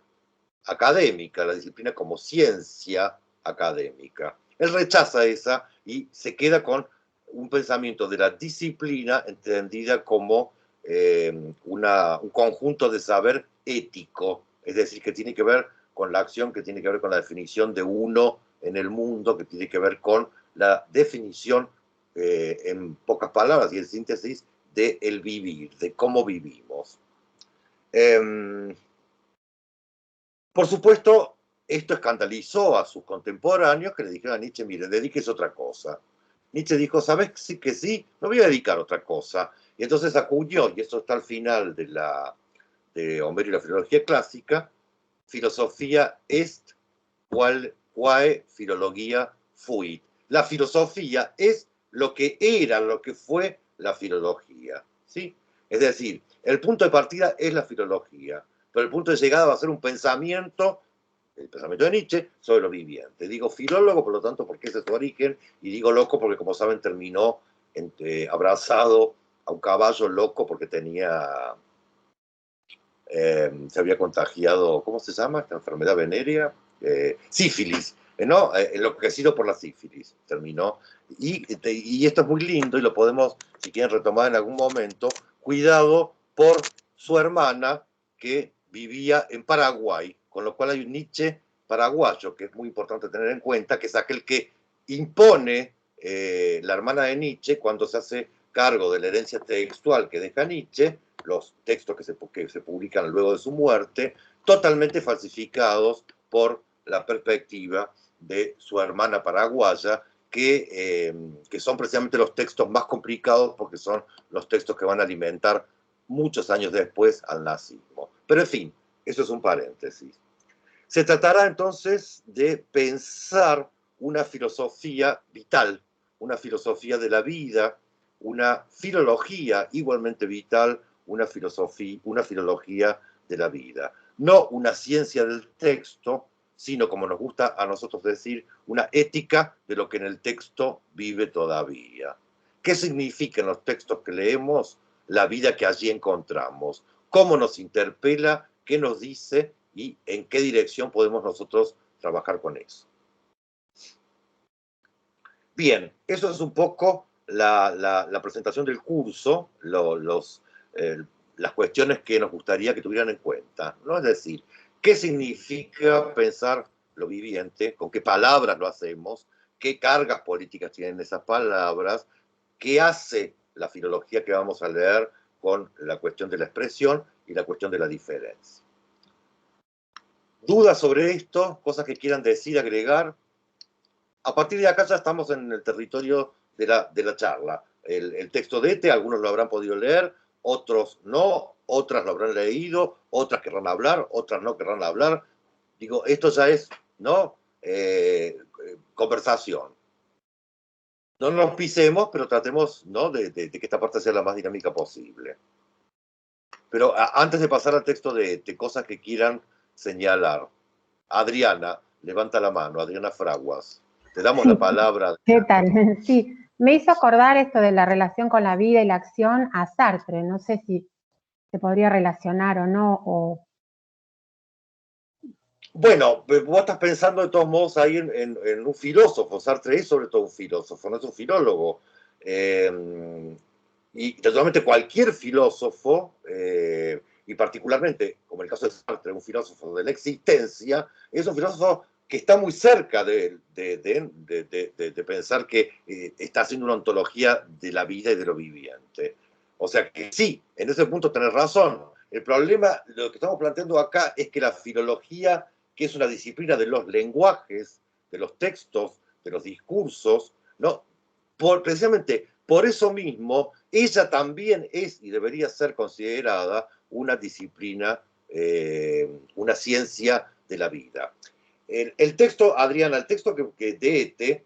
académica, la disciplina como ciencia académica. Él rechaza esa y se queda con un pensamiento de la disciplina entendida como un conjunto de saber ético, es decir, que tiene que ver con la acción, que tiene que ver con la definición de uno en el mundo, que tiene que ver con la definición, en pocas palabras y en síntesis, de el vivir, de cómo vivimos. Por supuesto, esto escandalizó a sus contemporáneos que le dijeron a Nietzsche, mire, dedíquese a otra cosa. Nietzsche dijo, ¿sabes que sí? Me voy a dedicar a otra cosa. Y entonces acuñó, y esto está al final de Homero y la filología clásica, filosofía est quae filologia fuit. La filosofía es lo que era, lo que fue la filología, ¿sí? Es decir, el punto de partida es la filología, pero el punto de llegada va a ser un pensamiento, el pensamiento de Nietzsche, sobre lo viviente. Digo filólogo, por lo tanto, porque ese es su origen, y digo loco porque, como saben, terminó abrazado a un caballo loco porque tenía... se había contagiado, ¿cómo se llama esta enfermedad venérea? Sífilis, ¿no? Enloquecido por la sífilis, terminó. Y esto es muy lindo y lo podemos, si quieren, retomar en algún momento. Cuidado por su hermana que vivía en Paraguay, con lo cual hay un Nietzsche paraguayo que es muy importante tener en cuenta, que es aquel que impone la hermana de Nietzsche cuando se hace cargo de la herencia textual que deja Nietzsche, los textos que se publican luego de su muerte, totalmente falsificados por la perspectiva de su hermana paraguaya, que son precisamente los textos más complicados porque son los textos que van a alimentar muchos años después al nazismo. Pero en fin, eso es un paréntesis. Se tratará entonces de pensar una filosofía vital, una filosofía de la vida, una filología igualmente vital, una filología de la vida. No una ciencia del texto, sino, como nos gusta a nosotros decir, una ética de lo que en el texto vive todavía. ¿Qué significa en los textos que leemos la vida que allí encontramos? ¿Cómo nos interpela? ¿Qué nos dice? ¿Y en qué dirección podemos nosotros trabajar con eso? Bien, eso es un poco la presentación del curso, las cuestiones que nos gustaría que tuvieran en cuenta, ¿no? Es decir, ¿qué significa pensar lo viviente? ¿Con qué palabras lo hacemos? ¿Qué cargas políticas tienen esas palabras? ¿Qué hace la filología que vamos a leer con la cuestión de la expresión y la cuestión de la diferencia? ¿Dudas sobre esto? ¿Cosas que quieran decir, agregar? A partir de acá ya estamos en el territorio de la charla. El texto de algunos lo habrán podido leer, otros no, otras lo habrán leído, otras querrán hablar, otras no querrán hablar. Digo, esto ya es, ¿no? Conversación. No nos pisemos, pero tratemos, ¿no? de que esta parte sea la más dinámica posible. Pero antes de pasar al texto de cosas que quieran señalar, Adriana, levanta la mano, Adriana Fraguas. Te damos la palabra. ¿Qué tal? Sí, Me hizo acordar esto de la relación con la vida y la acción a Sartre. No sé si se podría relacionar o no. Bueno, vos estás pensando de todos modos ahí en un filósofo. Sartre es sobre todo un filósofo, no es un filólogo. Y naturalmente cualquier filósofo, y particularmente, como el caso de Sartre, un filósofo de la existencia, es un filósofo que está muy cerca de pensar que está haciendo una ontología de la vida y de lo viviente. O sea que sí, en ese punto tenés razón. El problema, lo que estamos planteando acá, es que la filología, que es una disciplina de los lenguajes, de los textos, de los discursos, ¿no? Precisamente por eso mismo, ella también es y debería ser considerada una disciplina, una ciencia de la vida. El texto, Adriana, el texto de Ete,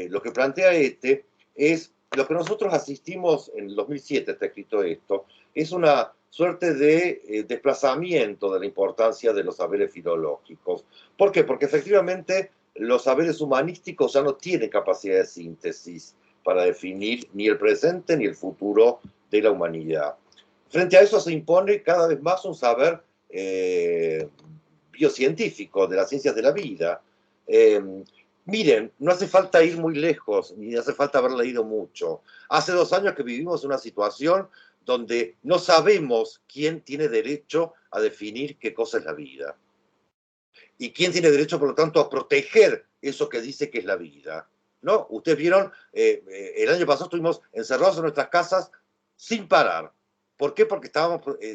lo que plantea Ete es lo que nosotros asistimos, en el 2007 está escrito esto, es una suerte de desplazamiento de la importancia de los saberes filológicos. ¿Por qué? Porque efectivamente los saberes humanísticos ya no tienen capacidad de síntesis para definir ni el presente ni el futuro de la humanidad. Frente a eso se impone cada vez más un saber biocientífico de las ciencias de la vida. Miren, no hace falta ir muy lejos, ni hace falta haber leído mucho. Hace 2 años que vivimos una situación donde no sabemos quién tiene derecho a definir qué cosa es la vida. Y quién tiene derecho, por lo tanto, a proteger eso que dice que es la vida. ¿No? Ustedes vieron, el año pasado estuvimos encerrados en nuestras casas sin parar. ¿Por qué? Porque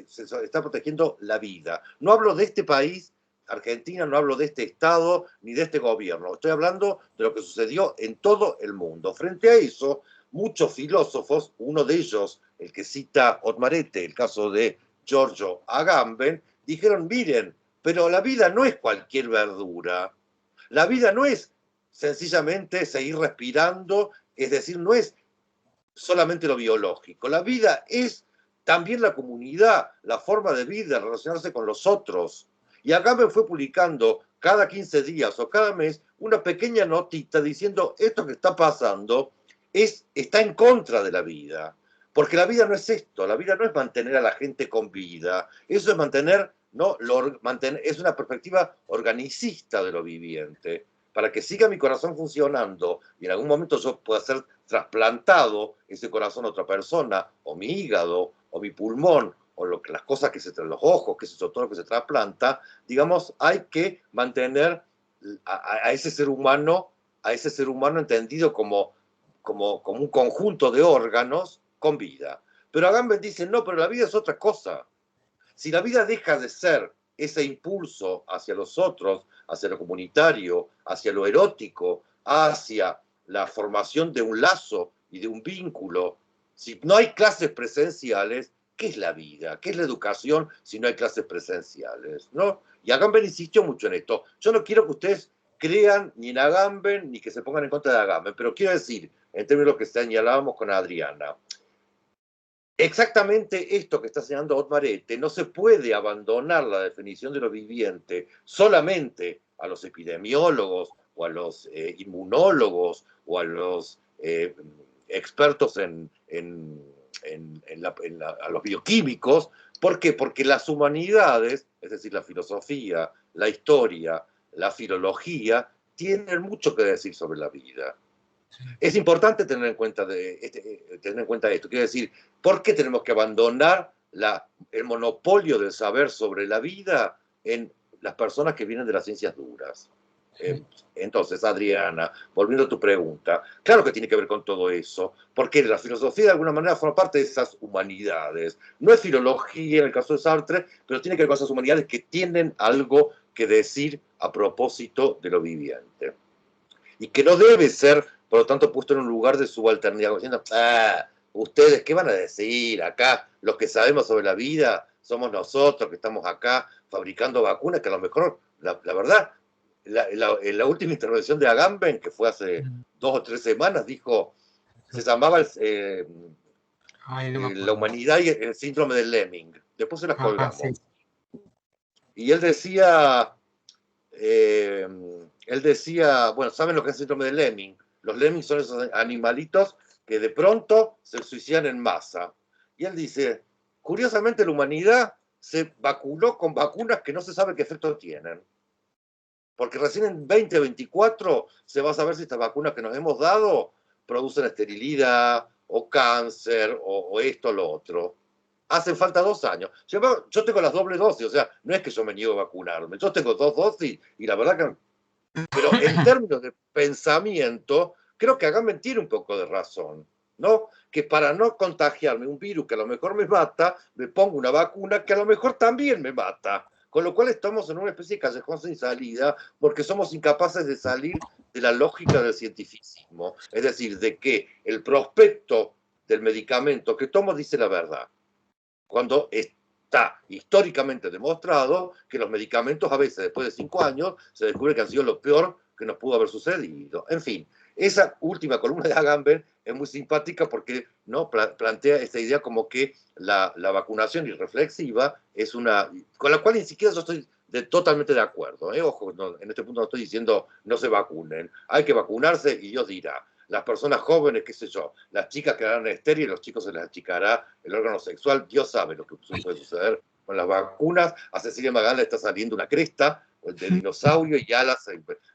se está protegiendo la vida. No hablo de este país, Argentina, no hablo de este Estado ni de este gobierno. Estoy hablando de lo que sucedió en todo el mundo. Frente a eso, muchos filósofos, uno de ellos, el que cita Otmarete, el caso de Giorgio Agamben, dijeron, miren, pero la vida no es cualquier verdura. La vida no es sencillamente seguir respirando, es decir, no es solamente lo biológico. La vida es también la comunidad, la forma de vida, relacionarse con los otros. Y acá me fue publicando cada 15 días o cada mes una pequeña notita diciendo esto que está pasando está en contra de la vida. Porque la vida no es esto, la vida no es mantener a la gente con vida, eso es mantener, ¿no? Es una perspectiva organicista de lo viviente. Para que siga mi corazón funcionando y en algún momento yo pueda ser trasplantado ese corazón a otra persona, o mi hígado, o mi pulmón, o las cosas que los ojos, que es todo lo que se trasplanta, digamos, hay que mantener a ese ser humano entendido como un conjunto de órganos con vida. Pero Agamben dice, no, pero la vida es otra cosa. Si la vida deja de ser ese impulso hacia los otros, hacia lo comunitario, hacia lo erótico, hacia la formación de un lazo y de un vínculo, si no hay clases presenciales, ¿qué es la vida? ¿Qué es la educación si no hay clases presenciales? ¿No? Y Agamben insistió mucho en esto. Yo no quiero que ustedes crean ni en Agamben ni que se pongan en contra de Agamben, pero quiero decir, en términos de lo que señalábamos con Adriana, exactamente esto que está señalando Otmarete, no se puede abandonar la definición de lo viviente solamente a los epidemiólogos o a los inmunólogos o a los expertos a los bioquímicos. ¿Por qué? Porque las humanidades, es decir, la filosofía, la historia, la filología, tienen mucho que decir sobre la vida. Es importante tener en cuenta esto. Quiero decir, ¿por qué tenemos que abandonar el monopolio del saber sobre la vida en las personas que vienen de las ciencias duras? Entonces, Adriana, volviendo a tu pregunta, claro que tiene que ver con todo eso, porque la filosofía de alguna manera forma parte de esas humanidades. No es filología en el caso de Sartre, pero tiene que ver con esas humanidades que tienen algo que decir a propósito de lo viviente. Y que no debe ser, por lo tanto, puesto en un lugar de subalternidad, diciendo, ustedes, ¿qué van a decir? Acá, los que sabemos sobre la vida, somos nosotros que estamos acá fabricando vacunas, que a lo mejor, la verdad, en la última intervención de Agamben, que fue hace 2 o 3 semanas, dijo, se llamaba la humanidad y el síndrome del Lemming. Después se las colgamos. Sí. Y él decía, bueno, ¿saben lo que es el síndrome de Lemming? Los lemmings son esos animalitos que de pronto se suicidan en masa. Y él dice, curiosamente la humanidad se vacunó con vacunas que no se sabe qué efecto tienen. Porque recién en 2024 se va a saber si estas vacunas que nos hemos dado producen esterilidad o cáncer o esto o lo otro. Hacen falta 2 años. Yo tengo las dobles dosis, o sea, no es que yo me niego a vacunarme. Yo tengo 2 dosis y la verdad que... Pero en términos de pensamiento, creo que Agamben tiene un poco de razón, ¿no? Que para no contagiarme un virus que a lo mejor me mata, me pongo una vacuna que a lo mejor también me mata. Con lo cual estamos en una especie de callejón sin salida porque somos incapaces de salir de la lógica del cientificismo. Es decir, de que el prospecto del medicamento que tomo dice la verdad. Cuando está históricamente demostrado que los medicamentos a veces después de 5 años se descubre que han sido lo peor que nos pudo haber sucedido. En fin, esa última columna de Agamben es muy simpática porque ¿no? plantea esta idea como que la vacunación irreflexiva es una... con la cual ni siquiera yo estoy totalmente de acuerdo. Ojo, no, en este punto no estoy diciendo no se vacunen. Hay que vacunarse y Dios dirá. Las personas jóvenes, qué sé yo, las chicas quedarán estériles, los chicos se les achicará el órgano sexual, Dios sabe lo que puede suceder con las vacunas. A Cecilia Magán le está saliendo una cresta de dinosaurio y alas,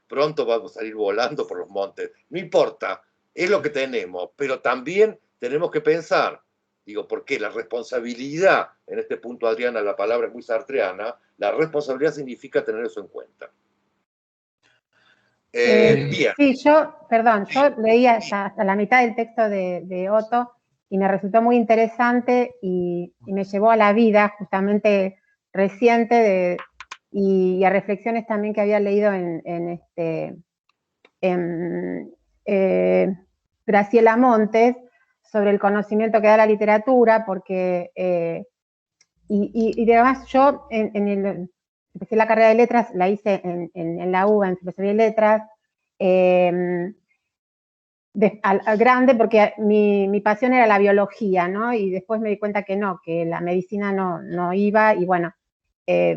pronto vamos a salir volando por los montes. No importa, es lo que tenemos, pero también tenemos que pensar, digo, porque la responsabilidad, en este punto, Adriana, la palabra es muy sartreana, la responsabilidad significa tener eso en cuenta. Bien. Sí, yo leí hasta la mitad del texto de Otto y me resultó muy interesante y me llevó a la vida justamente reciente y a reflexiones también que había leído en Graciela Montes sobre el conocimiento que da la literatura, porque y además yo empecé la carrera de letras, la hice en la UBA, en filosofía y letras, al grande, porque mi pasión era la biología, ¿no? Y después me di cuenta que no, que la medicina no iba, y bueno,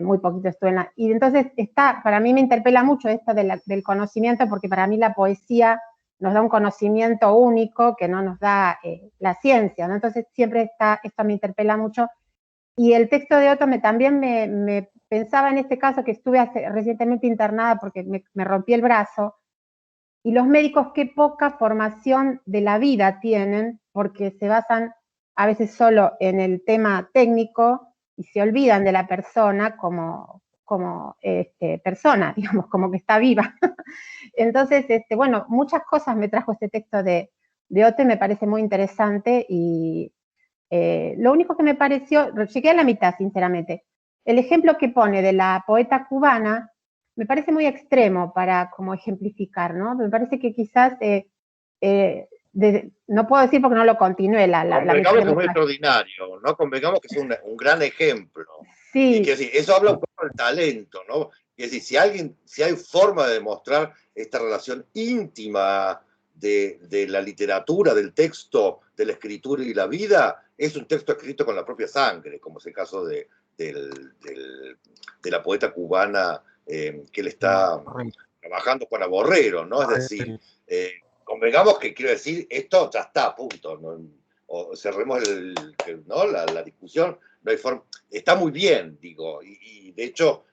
muy poquito estuve en la... Y entonces para mí me interpela mucho esto del conocimiento, porque para mí la poesía nos da un conocimiento único que no nos da la ciencia, ¿no? Entonces siempre esto me interpela mucho. Y el texto de Otto también me pensaba en este caso que estuve recientemente internada porque me rompí el brazo, y los médicos qué poca formación de la vida tienen, porque se basan a veces solo en el tema técnico y se olvidan de la persona como persona, digamos, como que está viva. Entonces, bueno, muchas cosas me trajo este texto de Otto, me parece muy interesante, y lo único que me pareció, llegué a la mitad, sinceramente, el ejemplo que pone de la poeta cubana me parece muy extremo para como ejemplificar, ¿no? Me parece que quizás, no puedo decir porque no lo continué. Convengamos que es muy extraordinario, ¿no? Convengamos que es un gran ejemplo. Sí. Y que eso habla un poco del talento, ¿no? Es decir, si hay forma de demostrar esta relación íntima de la literatura, del texto, de la escritura y la vida, es un texto escrito con la propia sangre, como es el caso de la poeta cubana que le está trabajando Juana Borrero, ¿no? Es decir, convengamos que quiero decir, esto ya está, punto. ¿No? O cerremos ¿no? la discusión, no hay forma. Está muy bien, digo, y de hecho,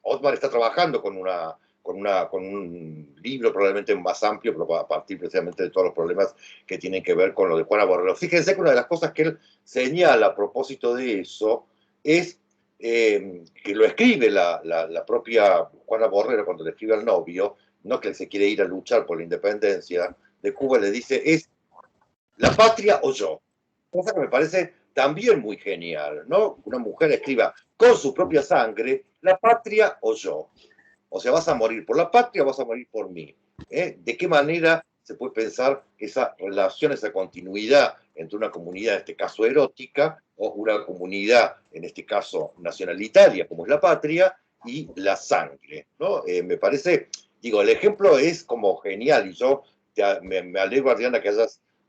Otmar está trabajando con un libro probablemente más amplio, pero a partir precisamente de todos los problemas que tienen que ver con lo de Juana Borrero. Fíjense que una de las cosas que él señala a propósito de eso es que lo escribe la propia Juana Borrero cuando le escribe al novio, no que se quiere ir a luchar por la independencia de Cuba, le dice, es la patria o yo. Cosa que me parece también muy genial, ¿no? Una mujer escriba con su propia sangre, la patria o yo. O sea, vas a morir por la patria o vas a morir por mí. ¿De qué manera se puede pensar esa relación, esa continuidad entre una comunidad, en este caso erótica, o una comunidad, en este caso nacionalitaria, como es la patria, y la sangre, ¿no? Me parece, digo, el ejemplo es como genial, y yo me alegro, Adriana, que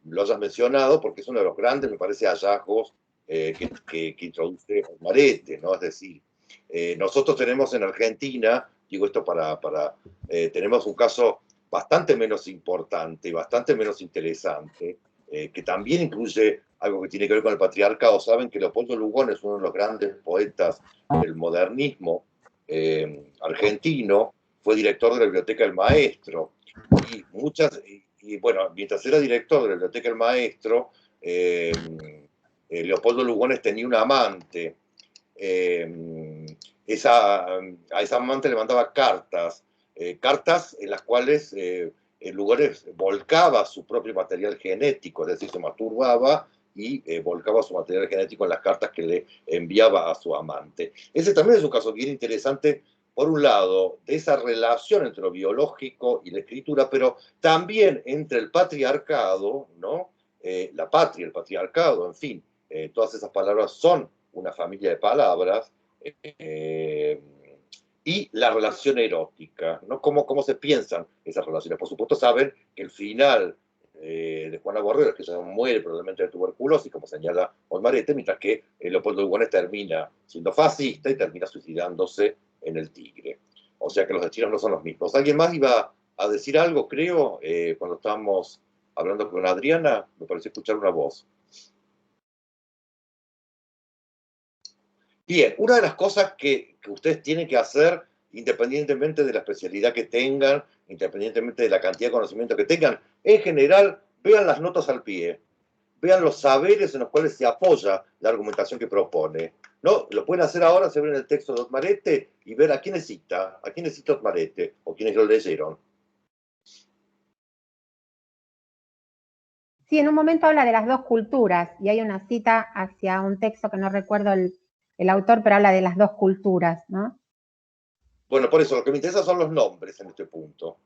lo hayas mencionado, porque es uno de los grandes, me parece, hallazgos que introduce Marete, ¿no? Es decir, nosotros tenemos en Argentina, digo esto tenemos un caso bastante menos importante y bastante menos interesante, que también incluye algo que tiene que ver con el patriarcado. Saben que Leopoldo Lugones es uno de los grandes poetas del modernismo argentino, fue director de la Biblioteca del Maestro, y bueno, mientras era director de la Biblioteca del Maestro, Leopoldo Lugones tenía una amante. A esa amante le mandaba cartas en las cuales Lugones volcaba su propio material genético, es decir, se masturbaba y volcaba su material genético en las cartas que le enviaba a su amante. Ese también es un caso bien interesante, por un lado, de esa relación entre lo biológico y la escritura, pero también entre el patriarcado, ¿no? La patria, el patriarcado, en fin, todas esas palabras son una familia de palabras, y la relación erótica, ¿no? ¿Cómo se piensan esas relaciones? Por supuesto saben que el final de Juana Borrero es que ella muere probablemente de tuberculosis, como señala Olmarete, mientras que Leopoldo Lugones termina siendo fascista y termina suicidándose en el Tigre. O sea que los destinos no son los mismos. ¿Alguien más iba a decir algo, creo, cuando estábamos hablando con Adriana? Me pareció escuchar una voz. Bien, una de las cosas que ustedes tienen que hacer, independientemente de la especialidad que tengan, independientemente de la cantidad de conocimiento que tengan, en general, vean las notas al pie, vean los saberes en los cuales se apoya la argumentación que propone. ¿No? Lo pueden hacer ahora, se ven el texto de Otmarete y ver a quién cita Otmarete, o quienes lo leyeron. Sí, en un momento habla de las dos culturas, y hay una cita hacia un texto que no recuerdo el autor, pero habla de las dos culturas, ¿no? Bueno, por eso, lo que me interesa son los nombres en este punto.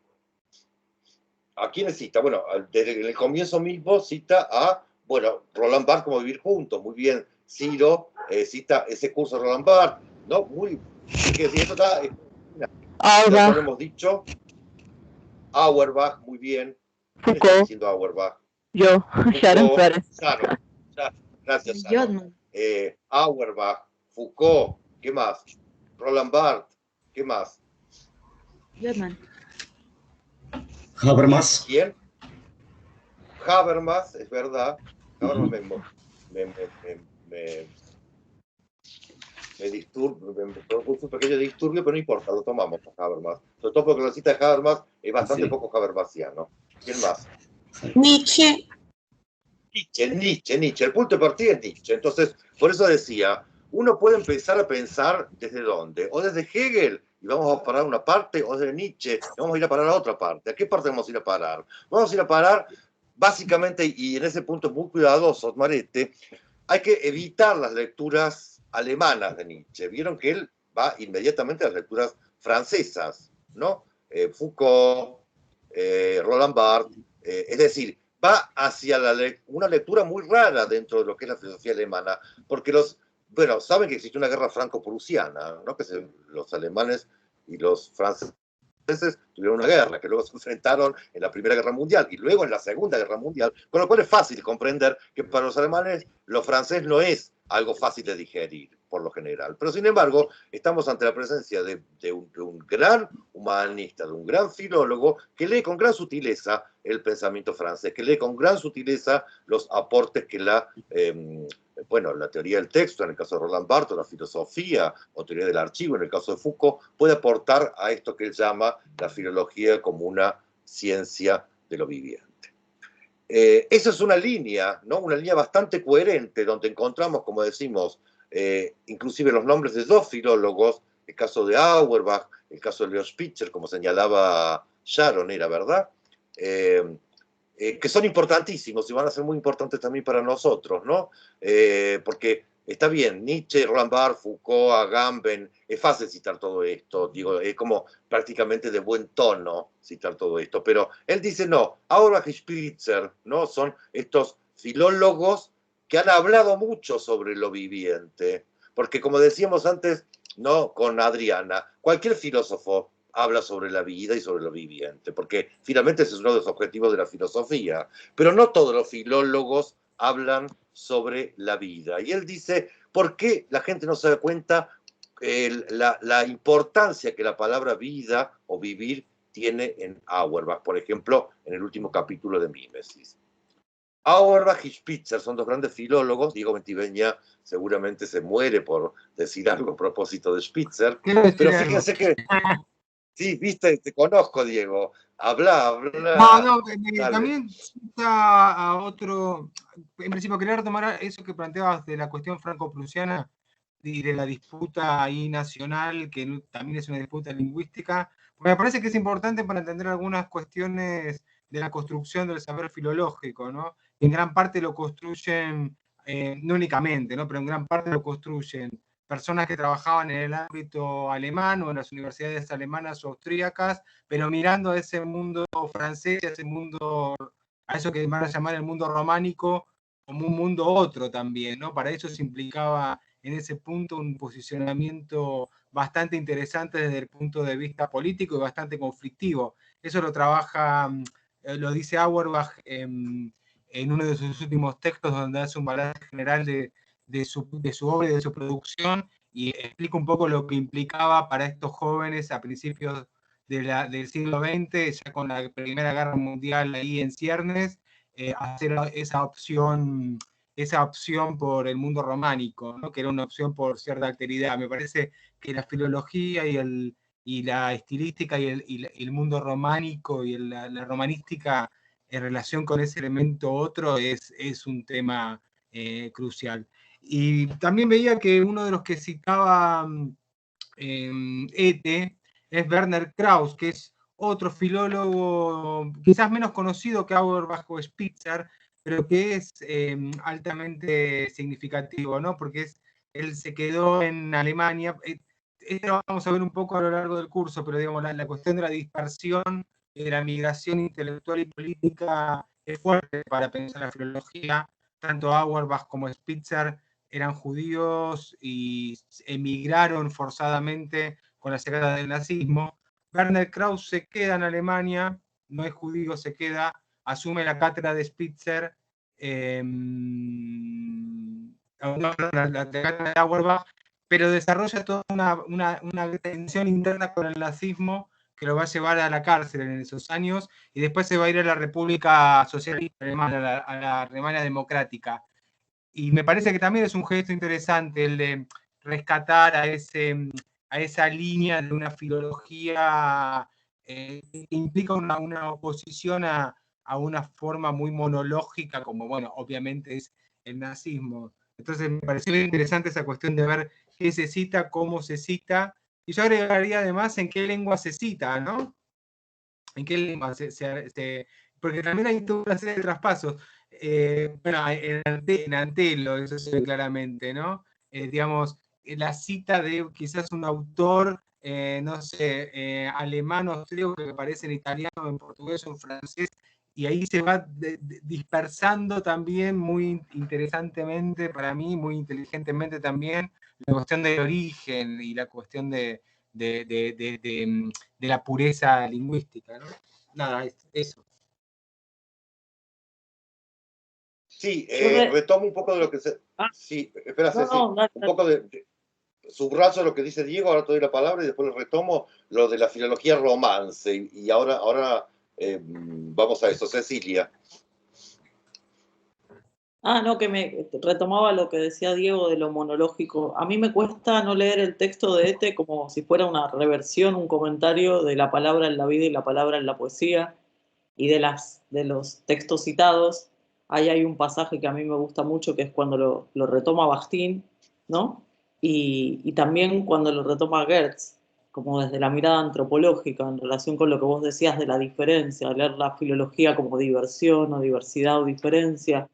¿A quiénes cita? Bueno, desde el comienzo mismo cita a, bueno, Roland Barthes, como Vivir Juntos, muy bien. Ciro cita ese curso de Roland Barthes, ¿no? Muy, que si esto está, ya lo hemos dicho. Auerbach, muy bien. ¿Quién está diciendo Auerbach? Yo, Sharon Pérez. Sharon. Gracias, Sharon. Auerbach, Foucault, ¿qué más? Roland Barthes, ¿qué más? Jodman. Habermas. ¿Quién? Habermas, es verdad. Habermas me propuso un pequeño disturbio, pero no importa, lo tomamos a Habermas. Sobre todo porque la cita de Habermas es bastante poco habermasiano. ¿Quién más? Nietzsche. Nietzsche. El punto de partida es Nietzsche. Entonces, por eso decía, uno puede empezar a pensar desde dónde. O desde Hegel, y vamos a parar una parte, o desde Nietzsche, y vamos a ir a parar a otra parte. ¿A qué parte vamos a ir a parar? Vamos a ir a parar, básicamente, y en ese punto es muy cuidadoso, Otmarete, hay que evitar las lecturas alemanas de Nietzsche. Vieron que él va inmediatamente a las lecturas francesas, ¿no? Foucault, Roland Barthes, es decir, va hacia una lectura muy rara dentro de lo que es la filosofía alemana, porque saben que existe una guerra franco-prusiana, ¿no? Que los alemanes y los franceses tuvieron una guerra, que luego se enfrentaron en la Primera Guerra Mundial y luego en la Segunda Guerra Mundial, con lo cual es fácil comprender que para los alemanes lo francés no es algo fácil de digerir, por lo general. Pero sin embargo, estamos ante la presencia de un gran humanista, de un gran filólogo, que lee con gran sutileza el pensamiento francés, que lee con gran sutileza los aportes que la teoría del texto, en el caso de Roland Barthes, la filosofía o teoría del archivo, en el caso de Foucault, puede aportar a esto que él llama la filología como una ciencia de lo viviente. Esa es una línea, ¿no? Una línea bastante coherente, donde encontramos, como decimos, inclusive los nombres de dos filólogos, el caso de Auerbach, el caso de Leo Spitzer, como señalaba Sharon, era verdad, que son importantísimos y van a ser muy importantes también para nosotros, ¿no? Porque está bien, Nietzsche, Roland Barthes, Foucault, Agamben, es fácil citar todo esto, digo, es como prácticamente de buen tono citar todo esto, pero él dice no, Auerbach y Spitzer, ¿no? Son estos filólogos que han hablado mucho sobre lo viviente, porque como decíamos antes, ¿no? Con Adriana, cualquier filósofo habla sobre la vida y sobre lo viviente, porque finalmente ese es uno de los objetivos de la filosofía, pero no todos los filólogos hablan sobre la vida. Y él dice, ¿por qué la gente no se da cuenta la importancia que la palabra vida o vivir tiene en Auerbach, por ejemplo, en el último capítulo de Mimesis. Auerbach y Spitzer son dos grandes filólogos. Diego Ventiveña seguramente se muere por decir algo a propósito de Spitzer, pero fíjense que... Sí, viste, te conozco, Diego. Habla. No, también cita a otro... En principio, quería retomar eso que planteabas de la cuestión franco-prusiana y de la disputa ahí nacional, que también es una disputa lingüística. Me parece que es importante para entender algunas cuestiones de la construcción del saber filológico, ¿no? En gran parte lo construyen, no únicamente, ¿no? Pero en gran parte lo construyen personas que trabajaban en el ámbito alemán o en las universidades alemanas o austríacas, pero mirando a ese mundo francés, a ese mundo, a eso que van a llamar el mundo románico, como un mundo otro también, ¿no? Para ellos implicaba en ese punto un posicionamiento bastante interesante desde el punto de vista político y bastante conflictivo. Eso lo trabaja, lo dice Auerbach en uno de sus últimos textos, donde hace un balance general de su obra y de su producción, y explica un poco lo que implicaba para estos jóvenes a principios del siglo XX, ya con la Primera Guerra Mundial ahí en ciernes, hacer esa opción por el mundo románico, ¿no? Que era una opción por cierta alteridad. Me parece que la filología y la estilística y el mundo románico y la romanística en relación con ese elemento otro es un tema crucial. Y también veía que uno de los que citaba Ete es Werner Krauss, que es otro filólogo quizás menos conocido que Auerbach o Spitzer, pero que es altamente significativo, ¿no? Porque él se quedó en Alemania. Esto lo vamos a ver un poco a lo largo del curso, pero digamos, la cuestión de la dispersión, de la migración intelectual y política es fuerte para pensar la filología. Tanto Auerbach como Spitzer eran judíos y emigraron forzadamente con la llegada del nazismo. Werner Krauss se queda en Alemania, no es judío, se queda, asume la cátedra de Spitzer, la cátedra de Auerbach, pero desarrolla toda una tensión interna con el nazismo que lo va a llevar a la cárcel en esos años, y después se va a ir a la República Socialista Alemana, a la Alemania Democrática. Y me parece que también es un gesto interesante el de rescatar a esa línea de una filología que implica una oposición a una forma muy monológica, como, bueno, obviamente es el nazismo. Entonces me pareció interesante esa cuestión de ver qué se cita, cómo se cita, y yo agregaría además en qué lengua se cita, ¿no? En qué lengua porque también hay toda una serie de traspasos. Bueno, en Antelo, eso se ve claramente, ¿no? Digamos, la cita de quizás un autor, no sé, alemán o austríaco que aparece en italiano, en portugués o en francés, y ahí se va dispersando también muy interesantemente, para mí, muy inteligentemente también, la cuestión del origen y la cuestión de la pureza lingüística, ¿no? Nada, eso. Sí, retomo un poco de lo que se... Sí, espera, Ceci, un poco de... Subrayo lo que dice Diego, ahora te doy la palabra y después lo retomo, lo de la filología romance, y ahora vamos a eso. Cecilia. No, que me retomaba lo que decía Diego de lo monológico. A mí me cuesta no leer el texto de Ete como si fuera una reversión, un comentario de la palabra en la vida y la palabra en la poesía, y de los textos citados. Ahí hay un pasaje que a mí me gusta mucho, que es cuando lo retoma Bakhtin, ¿no? Y también cuando lo retoma Goetz, como desde la mirada antropológica, en relación con lo que vos decías de la diferencia, leer la filología como diversión o diversidad o diferencia,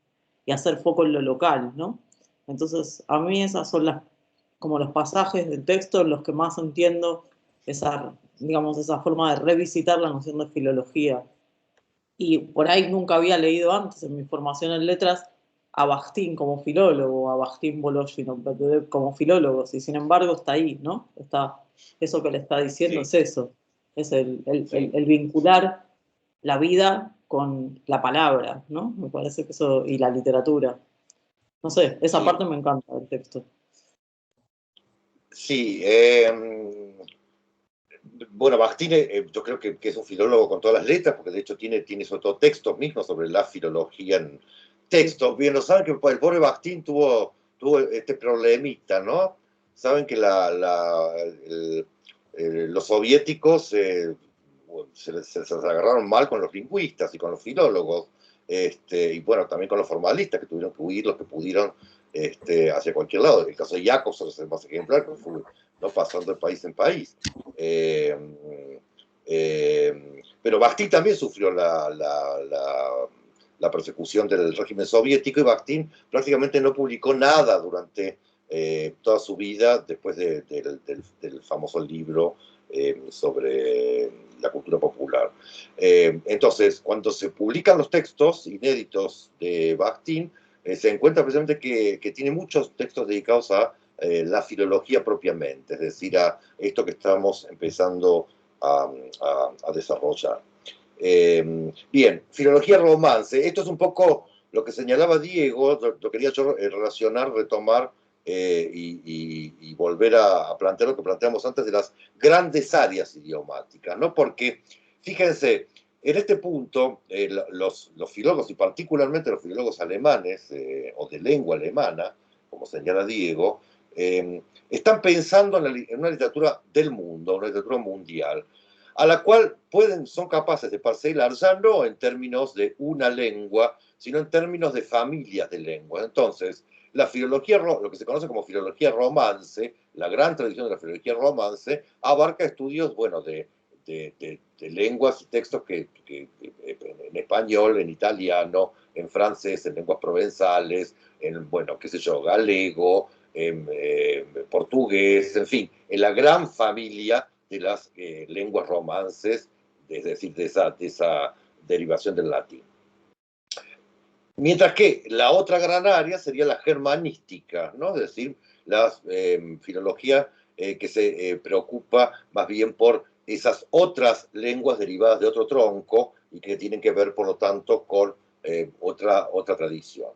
y hacer foco en lo local, ¿no? Entonces, a mí esas son como los pasajes del texto en los que más entiendo esa forma de revisitar la noción de filología. Y por ahí nunca había leído antes en mi formación en letras a Bakhtin como filólogo, a Bakhtin Volozhin como filólogos, y sin embargo está ahí, ¿no? Eso que le está diciendo es eso, es el vincular la vida con la palabra, ¿no? Me parece que eso, y la literatura. No sé, esa parte me encanta del texto. Sí, bueno, Bakhtin, yo creo que es un filólogo con todas las letras, porque de hecho tiene sobre todo textos mismos sobre la filología en textos. Bien, lo saben que el pobre Bakhtin tuvo este problemita, ¿no? Saben que los soviéticos se agarraron mal con los lingüistas y con los filólogos, y bueno, también con los formalistas, que tuvieron que huir los que pudieron hacia cualquier lado. El caso de Jacobson es el más ejemplar, que fue no pasando de país en país. Pero Bakhtin también sufrió la persecución del régimen soviético, y Bakhtin prácticamente no publicó nada durante toda su vida después del famoso libro sobre la cultura popular. Entonces, cuando se publican los textos inéditos de Bakhtin, se encuentra precisamente que tiene muchos textos dedicados a la filología propiamente, es decir, a esto que estamos empezando a desarrollar. Bien, filología romance, esto es un poco lo que señalaba Diego, lo quería yo relacionar, retomar y volver a plantear lo que planteamos antes de las grandes áreas idiomáticas, ¿no? Porque, fíjense, en este punto, los filólogos, y particularmente los filólogos alemanes, o de lengua alemana, como señala Diego, están pensando en una literatura del mundo, una literatura mundial, a la cual son capaces de parcelar ya no en términos de una lengua, sino en términos de familias de lenguas. Entonces, la filología, lo que se conoce como filología romance, la gran tradición de la filología romance, abarca estudios, bueno, de lenguas y textos que en español, en italiano, en francés, en lenguas provenzales, en, bueno, qué sé yo, galego, en portugués, en fin, en la gran familia de las lenguas romances, es decir, de esa derivación del latín. Mientras que la otra gran área sería la germanística, ¿no? Es decir, la filología que se preocupa más bien por esas otras lenguas derivadas de otro tronco y que tienen que ver, por lo tanto, con otra tradición.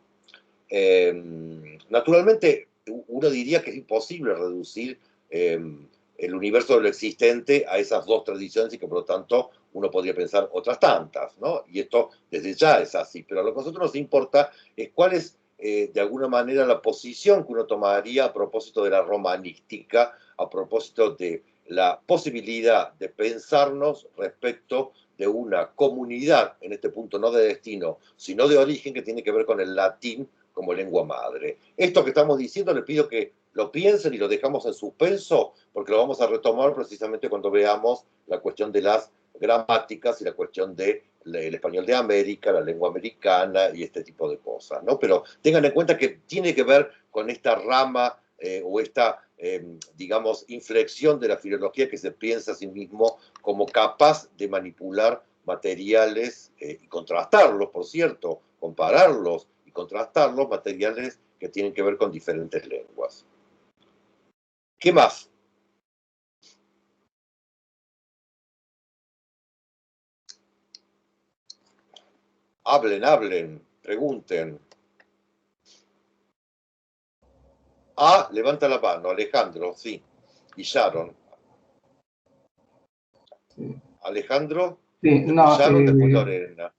Naturalmente, uno diría que es imposible reducir el universo de lo existente a esas dos tradiciones y que, por lo tanto, uno podría pensar otras tantas, ¿no? Y esto desde ya es así. Pero lo que a nosotros nos importa es cuál es, de alguna manera, la posición que uno tomaría a propósito de la romanística, a propósito de la posibilidad de pensarnos respecto de una comunidad, en este punto no de destino, sino de origen, que tiene que ver con el latín como lengua madre. Esto que estamos diciendo, les pido que lo piensen y lo dejamos en suspenso, porque lo vamos a retomar precisamente cuando veamos la cuestión de las gramáticas y la cuestión del español de América, la lengua americana y este tipo de cosas, ¿no? Pero tengan en cuenta que tiene que ver con esta rama o esta, digamos, inflexión de la filología que se piensa a sí mismo como capaz de manipular materiales y contrastarlos, por cierto, compararlos y contrastar los materiales que tienen que ver con diferentes lenguas. ¿Qué más? Hablen, pregunten. Levanta la mano, Alejandro, sí. Y Sharon. Sí. Alejandro, sí, después Sharon, después Lorena.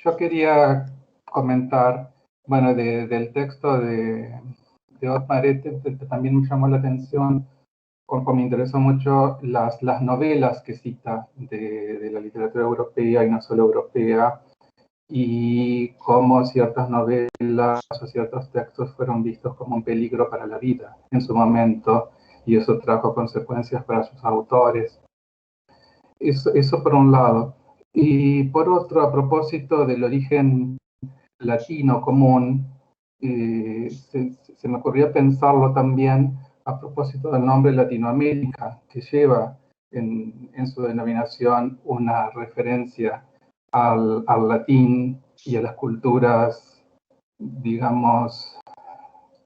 Yo quería comentar, bueno, del texto de Ottmar Ette, también me llamó la atención, como me interesó mucho las novelas que cita de la literatura europea y no solo europea, y cómo ciertas novelas o ciertos textos fueron vistos como un peligro para la vida en su momento, y eso trajo consecuencias para sus autores. Eso por un lado. Y por otro, a propósito del origen latino común, se me ocurrió pensarlo también a propósito del nombre Latinoamérica, que lleva en su denominación una referencia al latín y a las culturas, digamos,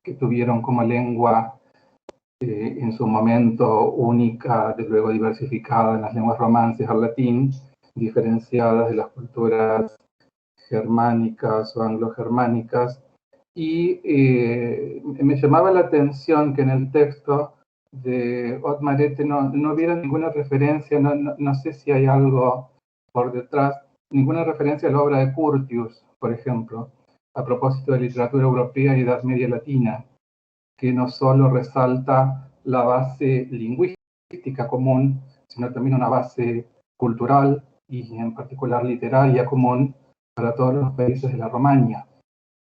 que tuvieron como lengua en su momento única, de luego diversificada en las lenguas romances al latín, diferenciadas de las culturas germánicas o anglo-germánicas. Y me llamaba la atención que en el texto Otmar Ette no hubiera ninguna referencia, no sé si hay algo por detrás, ninguna referencia a la obra de Curtius, por ejemplo, a propósito de literatura europea y Edad Media Latina, que no solo resalta la base lingüística común, sino también una base cultural y en particular literaria común para todos los países de la Romaña,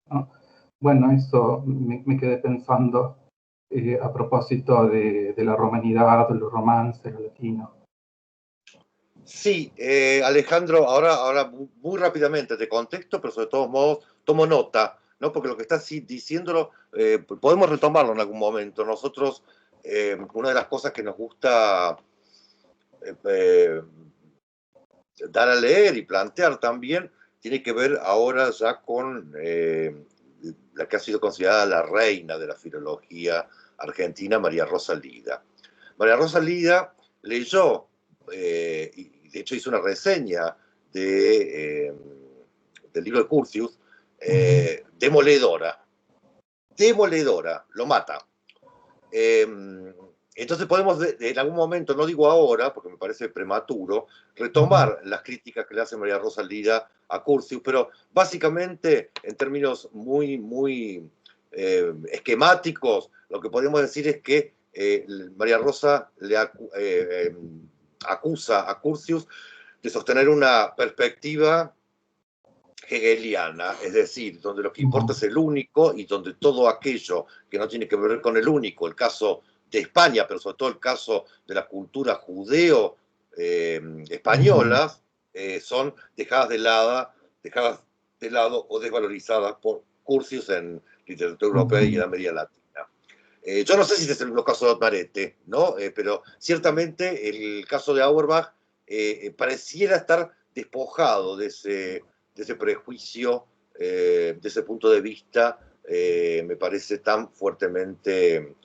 ¿no? Bueno, eso me quedé pensando a propósito de la romanidad, de los romances, lo latino. Sí, Alejandro, ahora muy rápidamente te contesto, pero sobre todos modos tomo nota, ¿no? Porque lo que estás diciéndolo, podemos retomarlo en algún momento. Nosotros, una de las cosas que nos gusta dar a leer y plantear también, tiene que ver ahora ya con la que ha sido considerada la reina de la filología argentina, María Rosa Lida. María Rosa Lida leyó, y de hecho hizo una reseña del libro de Curtius, demoledora, lo mata. Entonces podemos en algún momento, no digo ahora, porque me parece prematuro, retomar las críticas que le hace María Rosa Lida a Curtius, pero básicamente en términos muy esquemáticos, lo que podemos decir es que María Rosa le acusa a Curtius de sostener una perspectiva hegeliana, es decir, donde lo que importa es el único y donde todo aquello que no tiene que ver con el único, el caso de España, pero sobre todo el caso de la cultura judeo-españolas, son dejadas de lado o desvalorizadas por Curtius en literatura europea y en la América Latina. Yo no sé si este es el mismo caso de Otmar Ette, ¿no? Pero ciertamente el caso de Auerbach pareciera estar despojado de ese prejuicio, de ese punto de vista, me parece tan fuertemente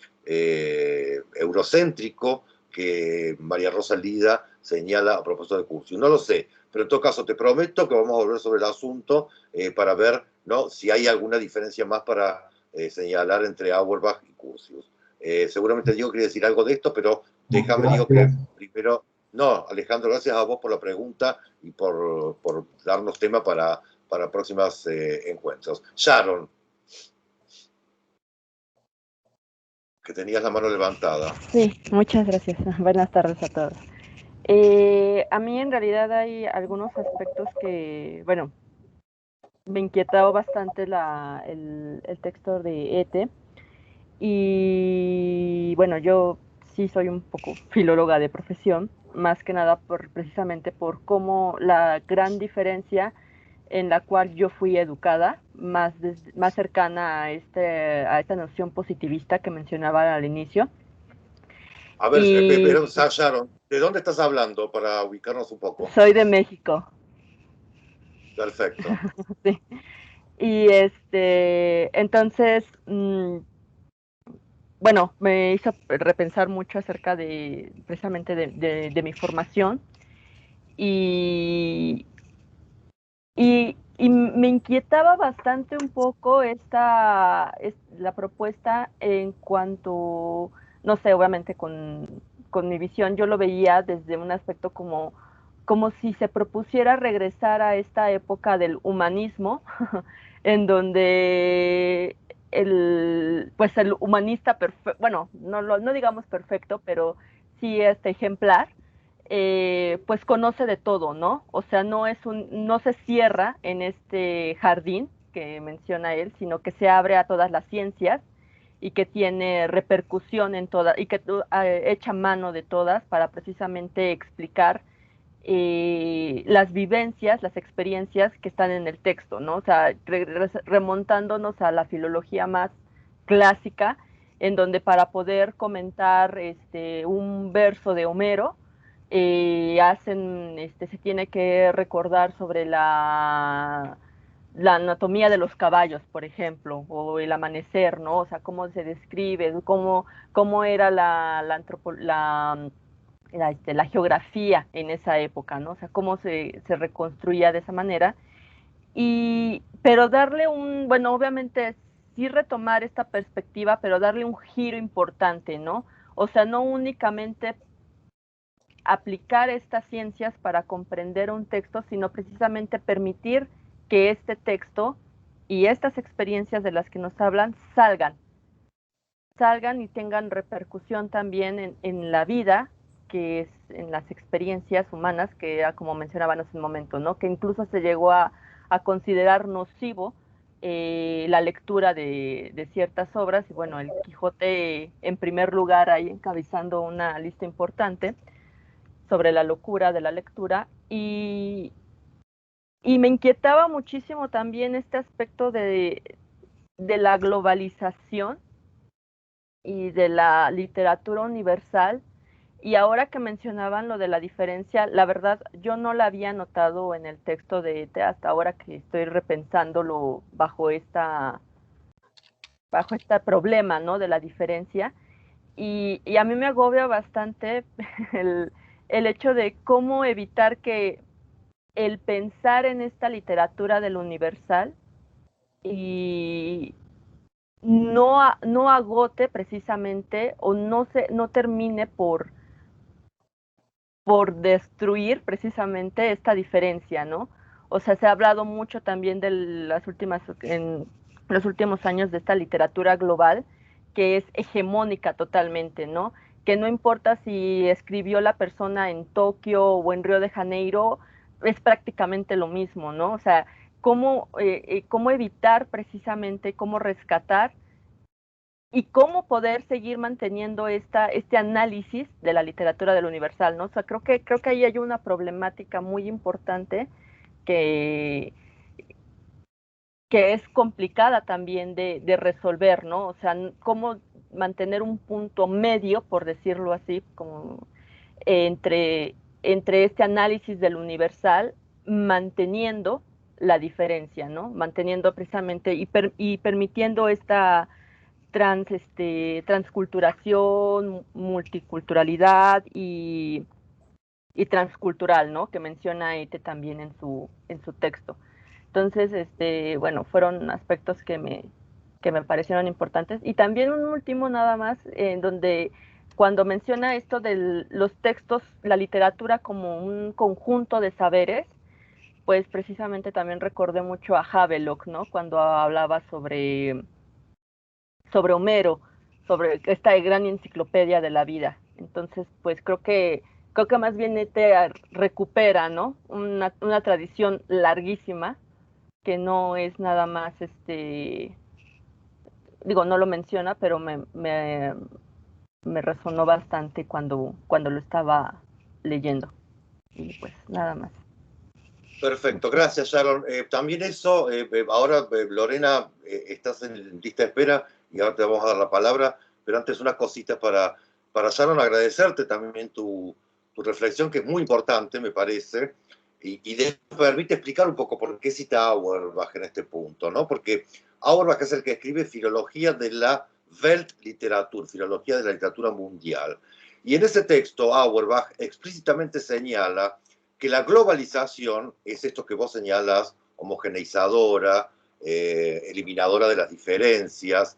eurocéntrico que María Rosa Lida señala a propósito de Curtius. No lo sé, pero en todo caso te prometo que vamos a volver sobre el asunto para ver, ¿no?, si hay alguna diferencia más para señalar entre Auerbach y Curtius. Seguramente Diego quiere decir algo de esto, pero déjame, digo, que primero... No, Alejandro, gracias a vos por la pregunta y por darnos tema para próximos encuentros. Sharon, que tenías la mano levantada. Sí, muchas gracias. Buenas tardes a todos. A mí en realidad hay algunos aspectos que, bueno, me inquietó bastante el texto de Ette. Y bueno, yo sí soy un poco filóloga de profesión, más que nada precisamente por cómo la gran diferencia en la cual yo fui educada, más cercana a esta noción positivista que mencionaba al inicio. A ver, Sharon, ¿de dónde estás hablando para ubicarnos un poco? Soy de México. Perfecto. Sí. Y entonces, bueno, me hizo repensar mucho acerca precisamente de mi formación y me inquietaba bastante un poco la propuesta en cuanto, no sé, obviamente con mi visión yo lo veía desde un aspecto como si se propusiera regresar a esta época del humanismo, en donde el humanista perfecto, bueno, no digamos perfecto, pero sí ejemplar, pues conoce de todo, ¿no? O sea, no se cierra en este jardín que menciona él, sino que se abre a todas las ciencias y que tiene repercusión en todas, y que echa mano de todas para precisamente explicar las vivencias, las experiencias que están en el texto, ¿no? O sea, remontándonos a la filología más clásica, en donde para poder comentar un verso de Homero, se tiene que recordar sobre la anatomía de los caballos, por ejemplo, o el amanecer, ¿no? O sea, cómo se describe, cómo era la geografía en esa época, ¿no? O sea, cómo se reconstruía de esa manera. Pero darle bueno, obviamente sí retomar esta perspectiva, pero darle un giro importante, ¿no? O sea, no únicamente aplicar estas ciencias para comprender un texto, sino precisamente permitir que este texto y estas experiencias de las que nos hablan salgan y tengan repercusión también en la vida, que es en las experiencias humanas, que era como mencionaban hace un momento, ¿no? Que incluso se llegó a considerar nocivo la lectura de ciertas obras, y bueno, el Quijote en primer lugar ahí encabezando una lista importante sobre la locura de la lectura, y me inquietaba muchísimo también este aspecto de la globalización y de la literatura universal. Y ahora que mencionaban lo de la diferencia, la verdad yo no la había notado en el texto de Ete hasta ahora que estoy repensándolo bajo este problema, ¿no? De la diferencia. Y a mí me agobia bastante el hecho de cómo evitar que el pensar en esta literatura del universal y no agote precisamente o no termine por destruir precisamente esta diferencia, ¿no? O sea, se ha hablado mucho también de en los últimos años de esta literatura global que es hegemónica totalmente, ¿no? Que no importa si escribió la persona en Tokio o en Río de Janeiro, es prácticamente lo mismo, ¿no? O sea, cómo evitar precisamente, cómo rescatar y cómo poder seguir manteniendo este análisis de la literatura del universal, ¿no? O sea, creo que ahí hay una problemática muy importante que es complicada también de resolver, ¿no? O sea, cómo mantener un punto medio, por decirlo así, como entre este análisis del universal, manteniendo la diferencia, ¿no? Manteniendo precisamente y permitiendo esta transculturación, multiculturalidad y transcultural, ¿no? Que menciona Ete también en su texto. Entonces, bueno, fueron aspectos que me parecieron importantes. Y también un último nada más, en donde cuando menciona esto de los textos, la literatura como un conjunto de saberes, pues precisamente también recordé mucho a Havelock, ¿no? Cuando hablaba sobre Homero, sobre esta gran enciclopedia de la vida. Entonces, pues creo que más bien recupera, ¿no? Una tradición larguísima que no es nada más, digo, no lo menciona, pero me resonó bastante cuando lo estaba leyendo. Y pues nada más. Perfecto, gracias Sharon. También eso, ahora Lorena, estás en lista de espera y ahora te vamos a dar la palabra, pero antes unas cositas para Sharon, agradecerte también tu reflexión, que es muy importante, me parece, y permite explicar un poco por qué cita Auerbach en este punto, ¿no? Porque Auerbach es el que escribe Filología de la Weltliteratur, Filología de la Literatura Mundial. Y en ese texto Auerbach explícitamente señala que la globalización es esto que vos señalas, homogeneizadora, eliminadora de las diferencias,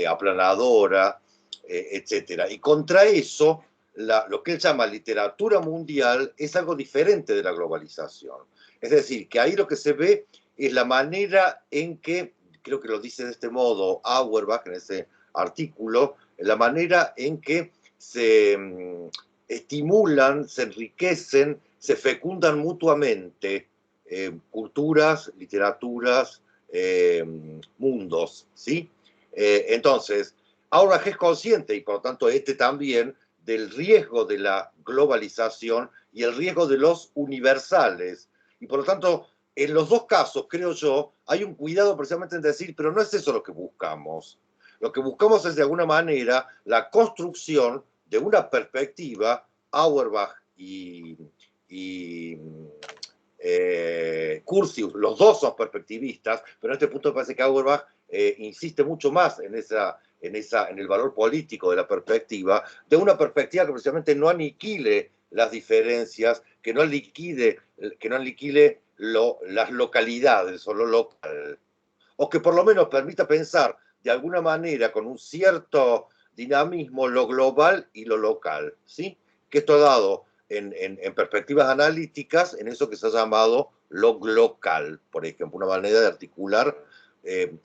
aplanadora, etc. Y contra eso, lo que él llama literatura mundial es algo diferente de la globalización. Es decir, que ahí lo que se ve es la manera en que, creo que lo dice de este modo Auerbach en ese artículo, la manera en que se estimulan, se enriquecen, se fecundan mutuamente culturas, literaturas, mundos, ¿sí? Entonces, Auerbach es consciente, y por lo tanto también, del riesgo de la globalización y el riesgo de los universales. Y por lo tanto, en los dos casos, creo yo, hay un cuidado precisamente en decir, pero no es eso lo que buscamos. Lo que buscamos es, de alguna manera, la construcción de una perspectiva. Auerbach y Curtius, los dos son perspectivistas, pero en este punto me parece que Auerbach insiste mucho más en el valor político de la perspectiva, de una perspectiva que precisamente no aniquile las diferencias, que no aniquile las localidades o lo local, o que por lo menos permita pensar de alguna manera con un cierto dinamismo, lo global y lo local, ¿sí? Que esto ha dado en perspectivas analíticas en eso que se ha llamado lo local, por ejemplo, una manera de articular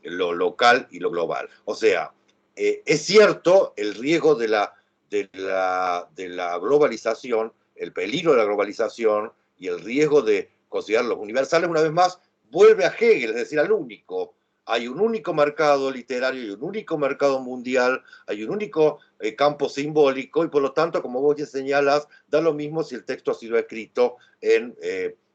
lo local y lo global. O sea, es cierto el riesgo de la globalización, el peligro de la globalización y el riesgo de considerar los universales, una vez más, vuelve a Hegel, es decir, al único. Hay un único mercado literario, hay un único mercado mundial, hay un único campo simbólico, y por lo tanto, como vos ya señalas, da lo mismo si el texto ha sido escrito en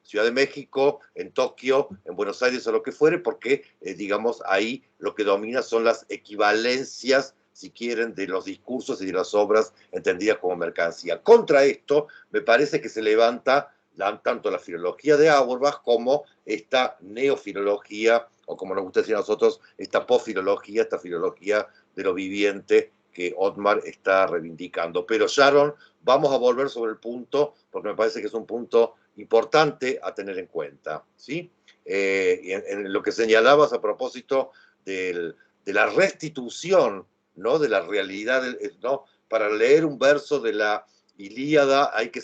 Ciudad de México, en Tokio, en Buenos Aires o lo que fuere, porque, digamos, ahí lo que domina son las equivalencias, si quieren, de los discursos y de las obras entendidas como mercancía. Contra esto, me parece que se levanta tanto la filología de Auerbach como esta neofilología, o como nos gusta decir a nosotros, esta posfilología, esta filología de lo viviente que Othmar está reivindicando. Pero Sharon, vamos a volver sobre el punto, porque me parece que es un punto importante a tener en cuenta, ¿sí? En lo que señalabas a propósito de la restitución, ¿no? De la realidad, ¿no? Para leer un verso de la Ilíada hay que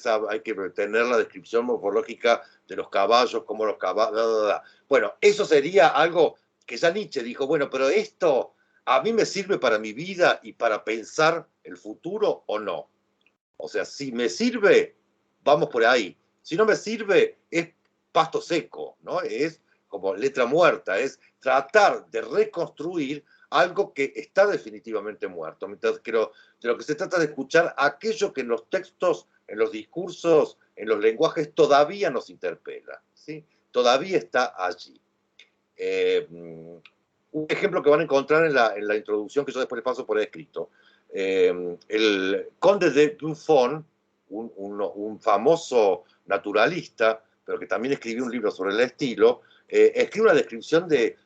tener la descripción morfológica de los caballos, como los caballos... Bueno, eso sería algo que ya Nietzsche dijo, bueno, pero esto a mí me sirve para mi vida y para pensar el futuro o no. O sea, si me sirve, vamos por ahí. Si no me sirve, es pasto seco, ¿no? Es como letra muerta, es tratar de reconstruir algo que está definitivamente muerto. Mientras que de lo que se trata de escuchar aquello que en los textos, en los discursos, en los lenguajes todavía nos interpela, ¿sí? Todavía está allí. Un ejemplo que van a encontrar en la introducción, que yo después les paso por escrito. El conde de Buffon, un famoso naturalista, pero que también escribió un libro sobre el estilo, escribe una descripción de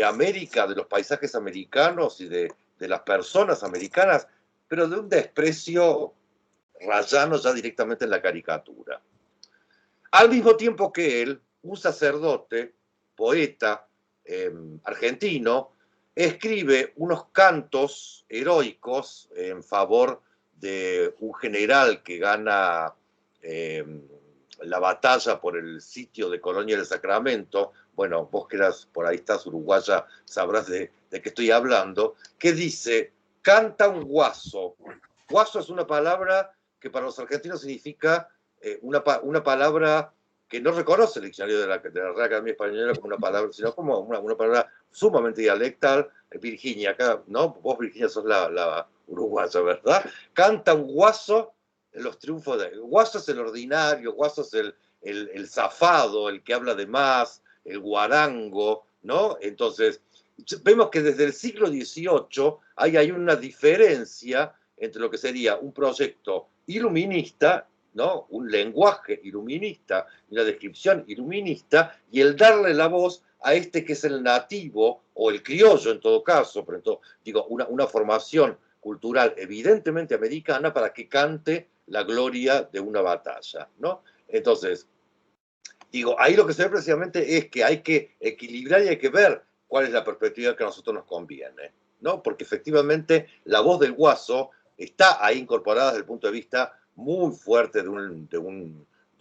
América, de los paisajes americanos y de las personas americanas, pero de un desprecio rayano ya directamente en la caricatura. Al mismo tiempo que él, un sacerdote, poeta argentino, escribe unos cantos heroicos en favor de un general que gana la batalla por el sitio de Colonia del Sacramento. Bueno, vos que eras, por ahí estás, uruguaya, sabrás de qué estoy hablando, que dice, canta un guaso. Guaso es una palabra que para los argentinos significa una palabra que no reconoce el diccionario de la Real Academia Española como una palabra, sino como una palabra sumamente dialectal. Virginia, acá, ¿no? Vos, Virginia, sos la uruguaya, ¿verdad? Canta un guaso en los triunfos de... Guaso es el ordinario, guaso es el zafado, el que habla de más, el guarango, ¿no? Entonces, vemos que desde el siglo XVIII hay una diferencia entre lo que sería un proyecto iluminista, ¿no? Un lenguaje iluminista, una descripción iluminista, y el darle la voz a este que es el nativo, o el criollo en todo caso, pero entonces, digo, una formación cultural evidentemente americana para que cante la gloria de una batalla, ¿no? Entonces, digo, ahí lo que se ve precisamente es que hay que equilibrar y hay que ver cuál es la perspectiva que a nosotros nos conviene, ¿no? Porque efectivamente la voz del guaso está ahí incorporada desde el punto de vista muy fuerte de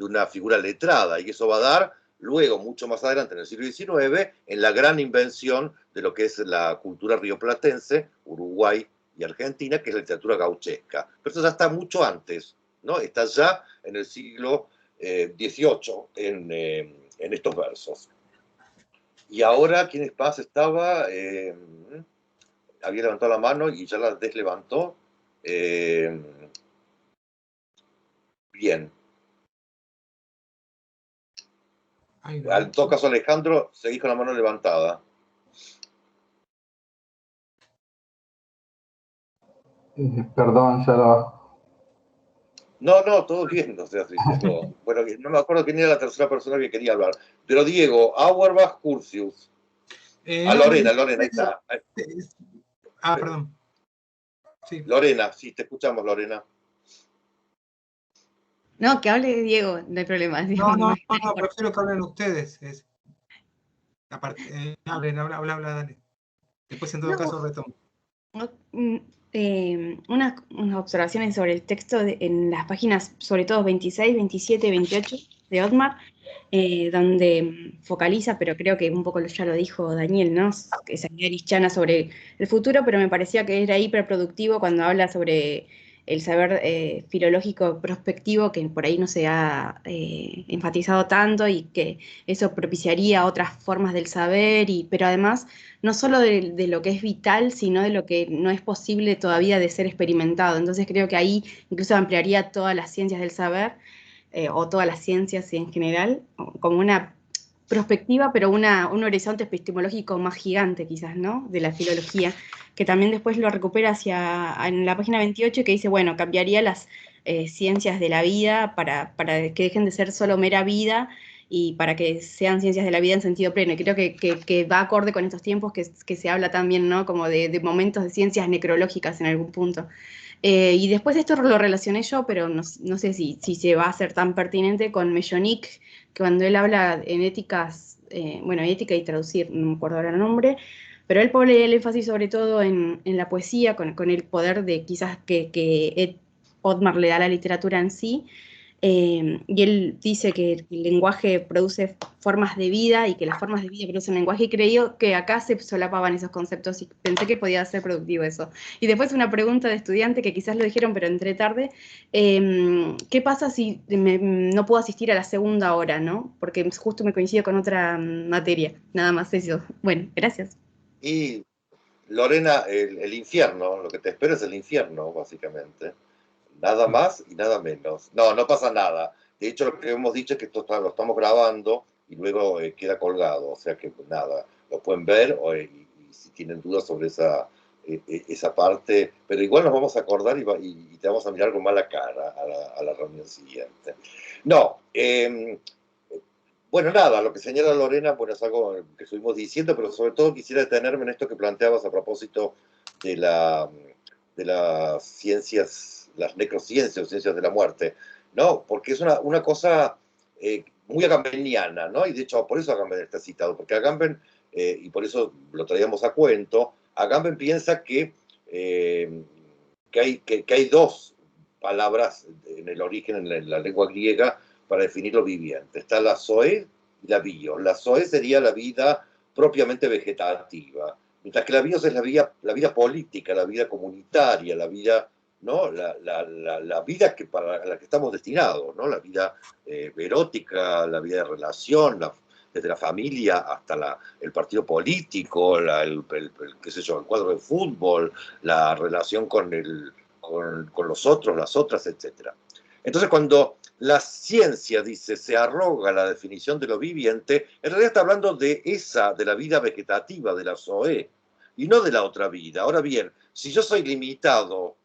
una figura letrada, y eso va a dar luego, mucho más adelante, en el siglo XIX, en la gran invención de lo que es la cultura rioplatense, Uruguay y Argentina, que es la literatura gauchesca. Pero eso ya está mucho antes, ¿no? Está ya en el siglo XVIII, en estos versos. Y ahora, ¿quién más estaba? Había levantado la mano y ya la deslevantó. Bien. En todo caso, Alejandro, seguís con la mano levantada. Perdón, ya lo... No, todo bien. O sea, bueno, no me acuerdo quién era la tercera persona que quería hablar. Pero Diego, Auerbach, Curtius. Lorena, ahí está. Perdón. Sí. Lorena, sí, te escuchamos, Lorena. No, que hable Diego, no hay problema. No, prefiero que hablen ustedes. Habla, dale. Después, en todo caso, retomo. unas observaciones sobre el texto en las páginas, sobre todo 26, 27 y 28 de Otmar, donde focaliza, pero creo que un poco ya lo dijo Daniel, ¿no? Esa idea cristiana sobre el futuro, pero me parecía que era hiperproductivo cuando habla sobre el saber filológico prospectivo, que por ahí no se ha enfatizado tanto y que eso propiciaría otras formas del saber, pero además no solo de lo que es vital, sino de lo que no es posible todavía de ser experimentado. Entonces creo que ahí incluso ampliaría todas las ciencias del saber, o todas las ciencias en general, como una prospectiva, pero un horizonte epistemológico más gigante quizás, ¿no? De la filología, que también después lo recupera en la página 28, que dice, bueno, cambiaría las ciencias de la vida para que dejen de ser solo mera vida y para que sean ciencias de la vida en sentido pleno. Y creo que va acorde con estos tiempos que se habla también, ¿no? Como de momentos de ciencias necrológicas en algún punto. Y después esto lo relacioné yo, pero no sé si se va a hacer tan pertinente con Mellonic, que cuando él habla en éticas, ética y traducir, no me acuerdo ahora el nombre, pero él pone el énfasis sobre todo en la poesía, con el poder de quizás que Otmar le da a la literatura en sí. Y él dice que el lenguaje produce formas de vida y que las formas de vida producen lenguaje, y creí que acá se solapaban esos conceptos y pensé que podía ser productivo eso. Y después una pregunta de estudiante que quizás lo dijeron, pero entré tarde. ¿Qué pasa si no puedo asistir a la segunda hora, ¿no? Porque justo me coincide con otra materia. Nada más eso. Bueno, gracias. Y Lorena, el infierno, lo que te espera es el infierno, básicamente. Nada más y nada menos. No, no pasa nada. De hecho, lo que hemos dicho es que esto lo estamos grabando y luego queda colgado. O sea que nada, lo pueden ver y si tienen dudas sobre esa parte, pero igual nos vamos a acordar y te vamos a mirar con mala cara a la reunión siguiente. No, bueno, nada, lo que señala Lorena, bueno, es algo que estuvimos diciendo, pero sobre todo quisiera detenerme en esto que planteabas a propósito de las ciencias, las necrociencias o ciencias de la muerte, ¿no? Porque es una cosa muy agambeniana, ¿no? Y de hecho, por eso Agamben está citado, porque Agamben, y por eso lo traíamos a cuento, Agamben piensa que hay dos palabras en el origen, en la lengua griega, para definir lo viviente. Está la zoe y la bios. La zoe sería la vida propiamente vegetativa, mientras que la bios es la vida política, la vida comunitaria, la vida, ¿no? la vida para la que estamos destinados, ¿no? La vida erótica, la vida de relación, desde la familia hasta el partido político, qué sé yo, el cuadro de fútbol, la relación con los otros, las otras, etc. Entonces, cuando la ciencia dice, se arroga la definición de lo viviente, en realidad está hablando de la vida vegetativa, de la zoe, y no de la otra vida. Ahora bien, si yo soy limitado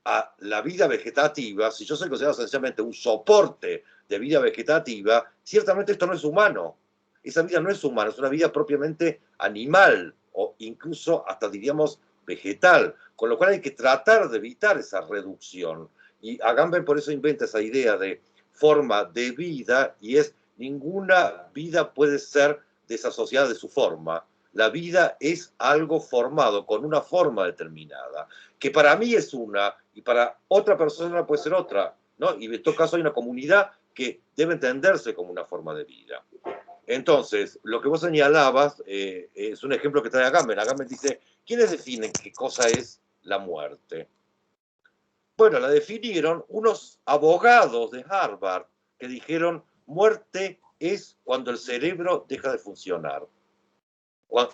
a la vida vegetativa, si yo soy considerado sencillamente un soporte de vida vegetativa, ciertamente esto no es humano. Esa vida no es humana, es una vida propiamente animal, o incluso hasta diríamos vegetal, con lo cual hay que tratar de evitar esa reducción. Y Agamben por eso inventa esa idea de forma de vida, y ninguna vida puede ser desasociada de su forma. La vida es algo formado con una forma determinada, que para mí es una, y para otra persona puede ser otra, ¿no? Y en todo caso hay una comunidad que debe entenderse como una forma de vida. Entonces, lo que vos señalabas es un ejemplo que trae Agamben. Agamben dice, ¿quiénes definen qué cosa es la muerte? Bueno, la definieron unos abogados de Harvard que dijeron, muerte es cuando el cerebro deja de funcionar.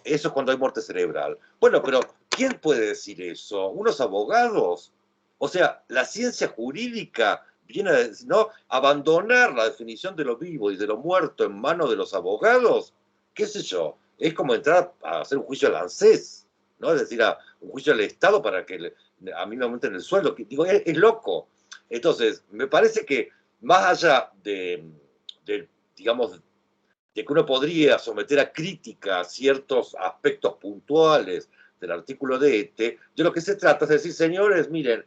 Eso es cuando hay muerte cerebral. Bueno, pero ¿quién puede decir eso? ¿Unos abogados? O sea, la ciencia jurídica viene a decir, ¿no? Abandonar la definición de lo vivo y de lo muerto en manos de los abogados, qué sé yo, es como entrar a hacer un juicio al ANSES, ¿no? Es decir, un juicio al Estado para que a mí me aumenten el sueldo. Digo, es loco. Entonces, me parece que más allá digamos, de que uno podría someter a crítica ciertos aspectos puntuales del artículo de de lo que se trata es decir, señores, miren,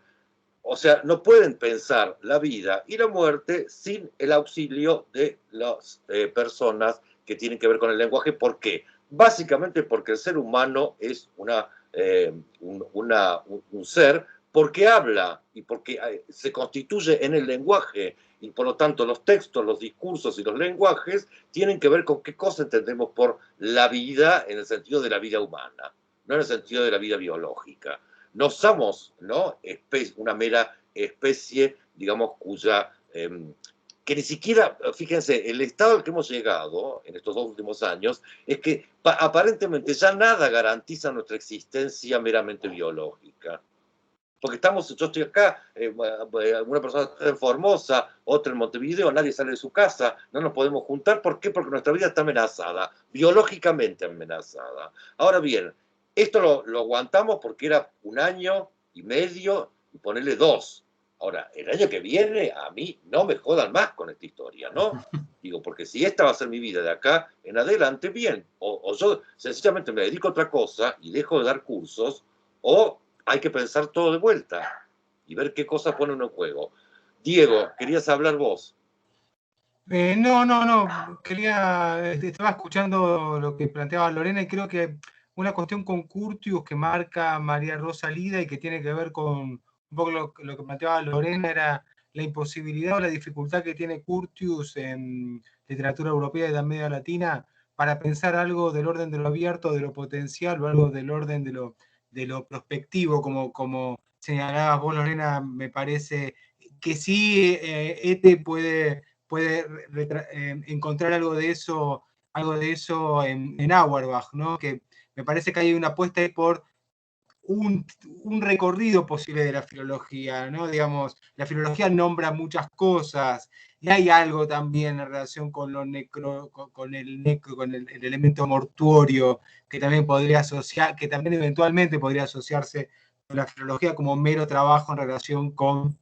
o sea, no pueden pensar la vida y la muerte sin el auxilio de las personas que tienen que ver con el lenguaje. ¿Por qué? Básicamente porque el ser humano es una un ser, porque habla y porque se constituye en el lenguaje, y por lo tanto los textos, los discursos y los lenguajes tienen que ver con qué cosa entendemos por la vida en el sentido de la vida humana, no en el sentido de la vida biológica. No somos, ¿no?, una mera especie, digamos, cuya... que ni siquiera, fíjense, el estado al que hemos llegado en estos 2 últimos años es que aparentemente ya nada garantiza nuestra existencia meramente biológica. Porque yo estoy acá, una persona está en Formosa, otra en Montevideo, nadie sale de su casa, no nos podemos juntar. ¿Por qué? Porque nuestra vida está amenazada, biológicamente amenazada. Ahora bien, esto lo aguantamos porque era 1 año y medio y ponerle 2. Ahora, el año que viene, a mí no me jodan más con esta historia, ¿no? Digo, porque si esta va a ser mi vida de acá en adelante, bien. O yo sencillamente me dedico a otra cosa y dejo de dar cursos, o hay que pensar todo de vuelta y ver qué cosas pone uno en juego. Diego, ¿querías hablar vos? No. Estaba escuchando lo que planteaba Lorena y creo que una cuestión con Curtius que marca María Rosa Lida y que tiene que ver con un poco lo que planteaba Lorena era la imposibilidad o la dificultad que tiene Curtius en literatura europea y de América Latina para pensar algo del orden de lo abierto, de lo potencial, o algo del orden de lo prospectivo, como señalabas vos, Lorena. Me parece que sí, Ete puede encontrar algo de eso en Auerbach, ¿no? Que me parece que hay una apuesta ahí por un recorrido posible de la filología, ¿no? Digamos, la filología nombra muchas cosas y hay algo también en relación con lo con el elemento mortuorio que también podría que también eventualmente podría asociarse con la filología como mero trabajo en relación con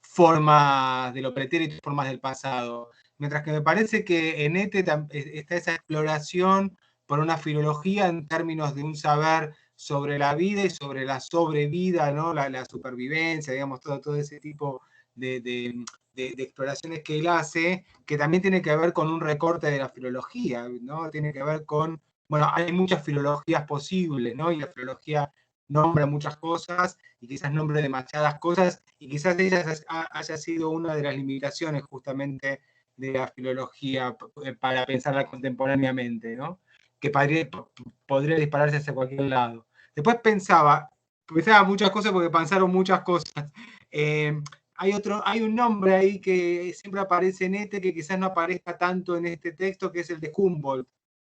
formas de lo pretérito y formas del pasado. Mientras que me parece que en Ete está esa exploración por una filología en términos de un saber sobre la vida y sobre la sobrevida, ¿no? La supervivencia, digamos, todo ese tipo de exploraciones que él hace, que también tiene que ver con un recorte de la filología, ¿no? Tiene que ver con, bueno, hay muchas filologías posibles, ¿no? Y la filología nombra muchas cosas y quizás nombre demasiadas cosas y quizás ellas haya sido una de las limitaciones justamente de la filología para pensarla contemporáneamente, ¿no? Que podría dispararse hacia cualquier lado. Después pensaba muchas cosas porque pensaron muchas cosas. Hay un nombre ahí que siempre aparece en que quizás no aparezca tanto en este texto, que es el de Humboldt,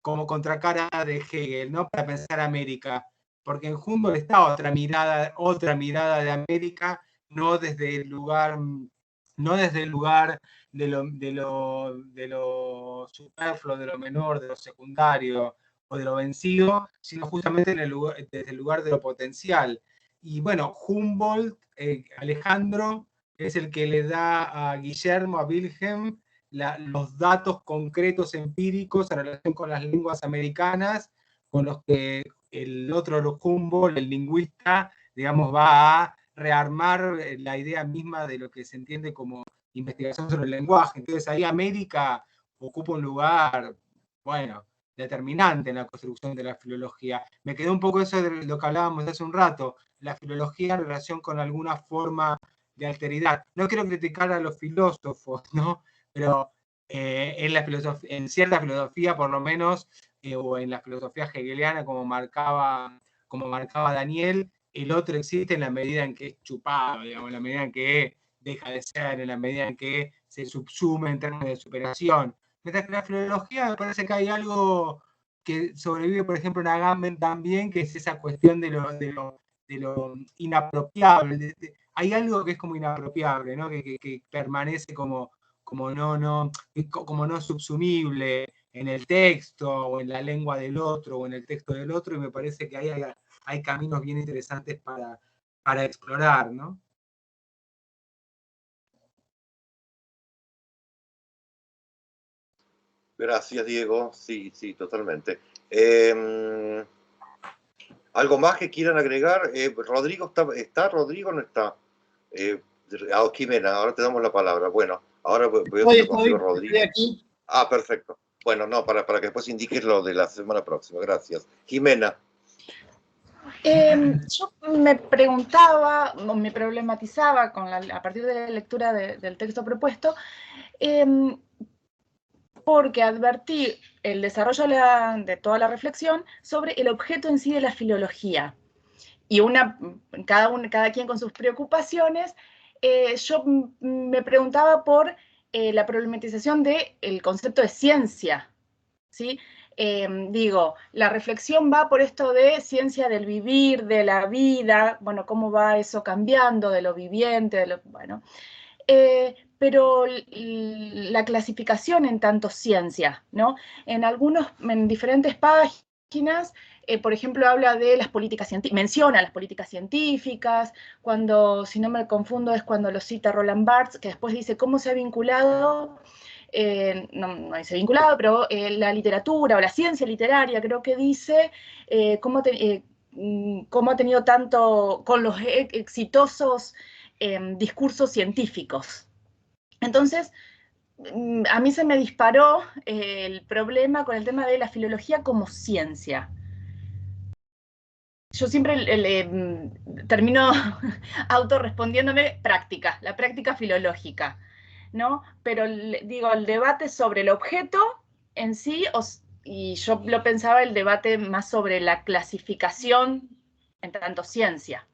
como contracara de Hegel, ¿no? Para pensar América. Porque en Humboldt está otra mirada de América, no desde el lugar de lo superfluo, de lo menor, de lo secundario o de lo vencido, sino justamente desde el lugar de lo potencial. Y bueno, Humboldt, Alejandro, es el que le da a Guillermo, a Wilhelm, los datos concretos empíricos en relación con las lenguas americanas, con los que el otro Humboldt, el lingüista, digamos, va a rearmar la idea misma de lo que se entiende como investigación sobre el lenguaje. Entonces ahí América ocupa un lugar, bueno, determinante en la construcción de la filología. Me quedó un poco eso de lo que hablábamos hace un rato, la filología en relación con alguna forma de alteridad. No quiero criticar a los filósofos, ¿no? Pero en cierta filosofía, por lo menos, o en la filosofía hegeliana, como marcaba Daniel, el otro existe en la medida en que es chupado, digamos, en la medida en que deja de ser, en la medida en que se subsume en términos de superación. Mientras que en la filología me parece que hay algo que sobrevive, por ejemplo, en Agamben también, que es esa cuestión de lo inapropiable. Hay algo que es como inapropiable, ¿no? Que permanece como no subsumible en el texto o en la lengua del otro o en el texto del otro, y me parece que hay caminos bien interesantes para explorar, ¿no? Gracias, Diego. Sí, totalmente. ¿Algo más que quieran agregar? ¿Rodrigo está? ¿Rodrigo no está? Jimena, ahora te damos la palabra. Bueno, ahora voy a ver si consigo a Rodrigo. Estoy aquí. Perfecto. Bueno, no, para que después indiques lo de la semana próxima. Gracias. Jimena. Yo me preguntaba, o me problematizaba a partir de la lectura del texto propuesto, porque advertí el desarrollo de toda la reflexión sobre el objeto en sí de la filología. Y cada quien con sus preocupaciones, yo me preguntaba por la problematización del concepto de ciencia, ¿sí? Digo, la reflexión va por esto de ciencia del vivir, de la vida, bueno, cómo va eso cambiando, de lo viviente, bueno. Pero la clasificación en tanto ciencia, ¿no? En diferentes páginas, por ejemplo, habla de las políticas científicas, menciona las políticas científicas, cuando, si no me confundo, es cuando lo cita Roland Barthes, que después dice cómo se ha vinculado, no dice vinculado, pero la literatura o la ciencia literaria, creo que dice, cómo ha tenido tanto con los exitosos discursos científicos. Entonces, a mí se me disparó el problema con el tema de la filología como ciencia. Yo siempre termino autorrespondiéndome práctica, la práctica filológica, ¿no? Pero digo, el debate sobre el objeto en sí, y yo lo pensaba el debate más sobre la clasificación en tanto ciencia.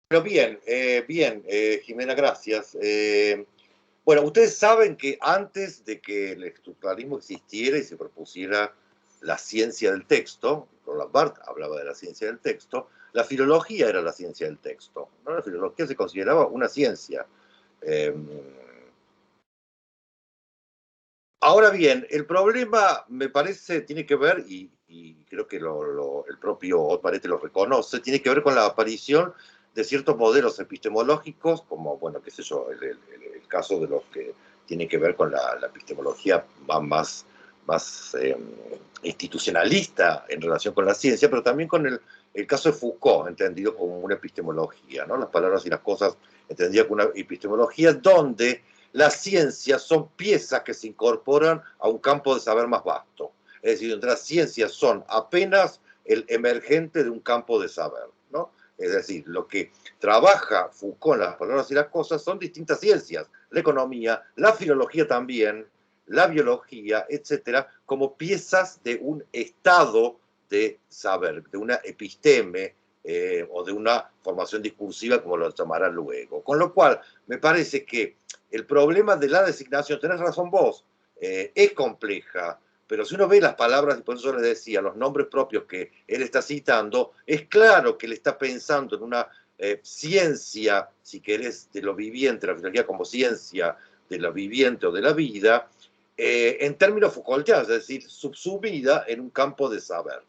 Pero bien, Jimena, gracias. Bueno, ustedes saben que antes de que el estructuralismo existiera y se propusiera la ciencia del texto, Roland Barthes hablaba de la ciencia del texto, la filología era la ciencia del texto, ¿no? La filología se consideraba una ciencia. Ahora bien, el problema, me parece, tiene que ver, y creo que el propio Otmarete lo reconoce, tiene que ver con la aparición de ciertos modelos epistemológicos, como, bueno, qué sé yo, el caso de los que tienen que ver con la epistemología más institucionalista en relación con la ciencia, pero también con el caso de Foucault, entendido como una epistemología, ¿no? Las palabras y las cosas entendidas como una epistemología, donde las ciencias son piezas que se incorporan a un campo de saber más vasto. Es decir, donde las ciencias son apenas el emergente de un campo de saber, ¿no? Es decir, lo que trabaja Foucault en las palabras y las cosas son distintas ciencias, la economía, la filología también, la biología, etcétera, como piezas de un estado de saber, de una episteme o de una formación discursiva, como lo llamará luego. Con lo cual, me parece que el problema de la designación, tenés razón vos, es compleja, pero si uno ve las palabras, y por eso les decía, los nombres propios que él está citando, es claro que él está pensando en una ciencia, si querés, de lo viviente, la filología como ciencia de lo viviente o de la vida, en términos Foucaultianos, es decir, subsumida en un campo de saber,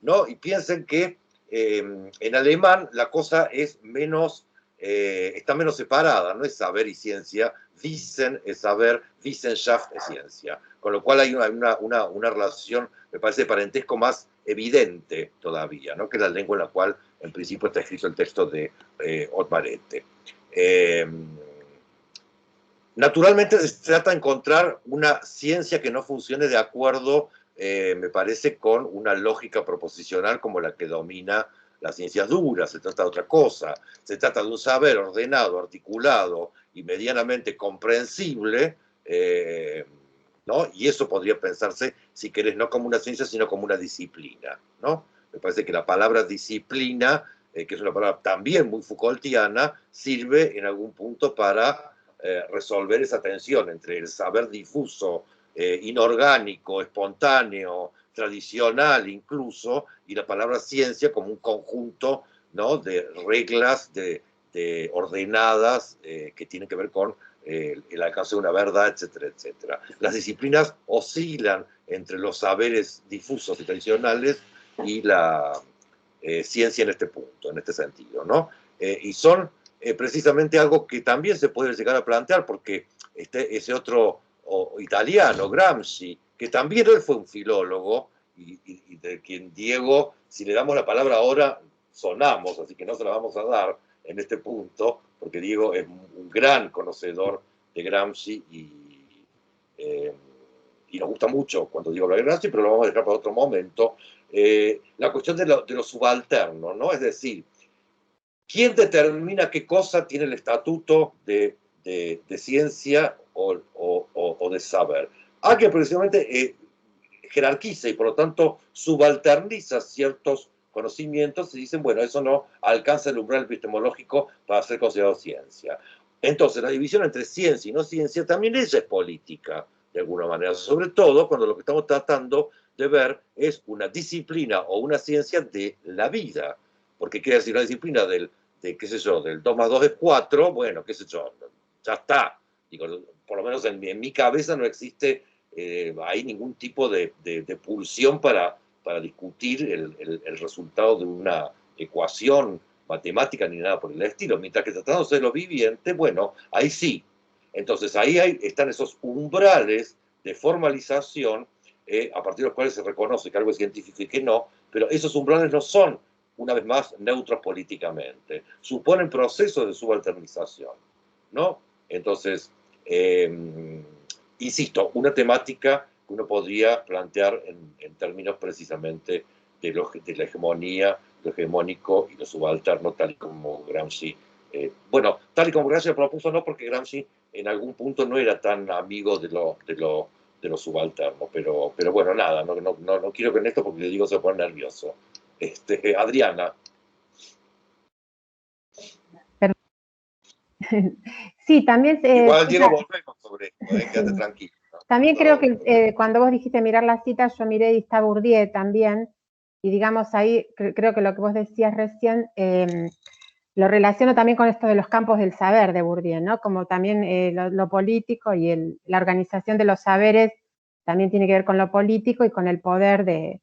¿no? Y piensen que en alemán la cosa es menos, está menos separada, no es saber y ciencia, Wissen es saber, Wissenschaft es ciencia, con lo cual hay una relación, me parece, de parentesco más evidente todavía, ¿no? Que es la lengua en la cual en principio está escrito el texto de Otmarete. Naturalmente se trata de encontrar una ciencia que no funcione de acuerdo, me parece, con una lógica proposicional como la que domina las ciencias duras. Se trata de otra cosa. Se trata de un saber ordenado, articulado y medianamente comprensible, ¿no? Y eso podría pensarse, si querés, no como una ciencia, sino como una disciplina, ¿no? Me parece que la palabra disciplina, que es una palabra también muy Foucaultiana, sirve en algún punto para resolver esa tensión entre el saber difuso, inorgánico, espontáneo, tradicional incluso, y la palabra ciencia como un conjunto, ¿no?, de reglas ordenadas que tienen que ver con el alcance de una verdad, etcétera, etcétera. Las disciplinas oscilan entre los saberes difusos y tradicionales y la ciencia en este punto, en este sentido, ¿no? Y son precisamente algo que también se puede llegar a plantear, porque ese otro italiano, Gramsci, que también él fue un filólogo, y de quien Diego, si le damos la palabra ahora, sonamos, así que no se la vamos a dar en este punto, porque Diego es un gran conocedor de Gramsci y y nos gusta mucho cuando digo hablar de Gramsci, pero lo vamos a dejar para otro momento, la cuestión de lo subalterno, ¿no? Es decir, ¿quién determina qué cosa tiene el estatuto de ciencia o de saber? Alguien precisamente jerarquiza y por lo tanto subalterniza ciertos conocimientos y dicen, bueno, eso no alcanza el umbral epistemológico para ser considerado ciencia. Entonces, la división entre ciencia y no ciencia también ella es política, de alguna manera, sobre todo cuando lo que estamos tratando de ver es una disciplina o una ciencia de la vida, porque quiere decir una disciplina de qué sé yo, del 2 más 2 es 4, bueno, qué sé yo, ya está. Digo, por lo menos en mi cabeza no existe hay ningún tipo de pulsión para discutir el resultado de una ecuación matemática ni nada por el estilo. Mientras que tratándose de lo viviente, bueno, ahí sí. Entonces ahí están esos umbrales de formalización a partir de los cuales se reconoce que algo es científico y que no, pero esos umbrales no son, una vez más, neutros políticamente. Suponen procesos de subalternización, ¿no? Entonces, insisto, una temática que uno podría plantear en términos precisamente de la hegemonía, lo hegemónico y lo subalterno, tal y como Gramsci, bueno, tal y como Gramsci lo propuso, no porque Gramsci en algún punto no era tan amigo de lo subalterno, pero bueno, nada, no quiero que en esto porque le digo se pone nervioso. Adriana. Sí, también... Igual, Diego, volvemos sobre esto, quédate tranquilo. También creo que cuando vos dijiste mirar las citas, yo miré y está Bourdieu también, y digamos ahí, creo que lo que vos decías recién, lo relaciono también con esto de los campos del saber de Bourdieu, ¿no? Como también lo político y la organización de los saberes también tiene que ver con lo político y con el poder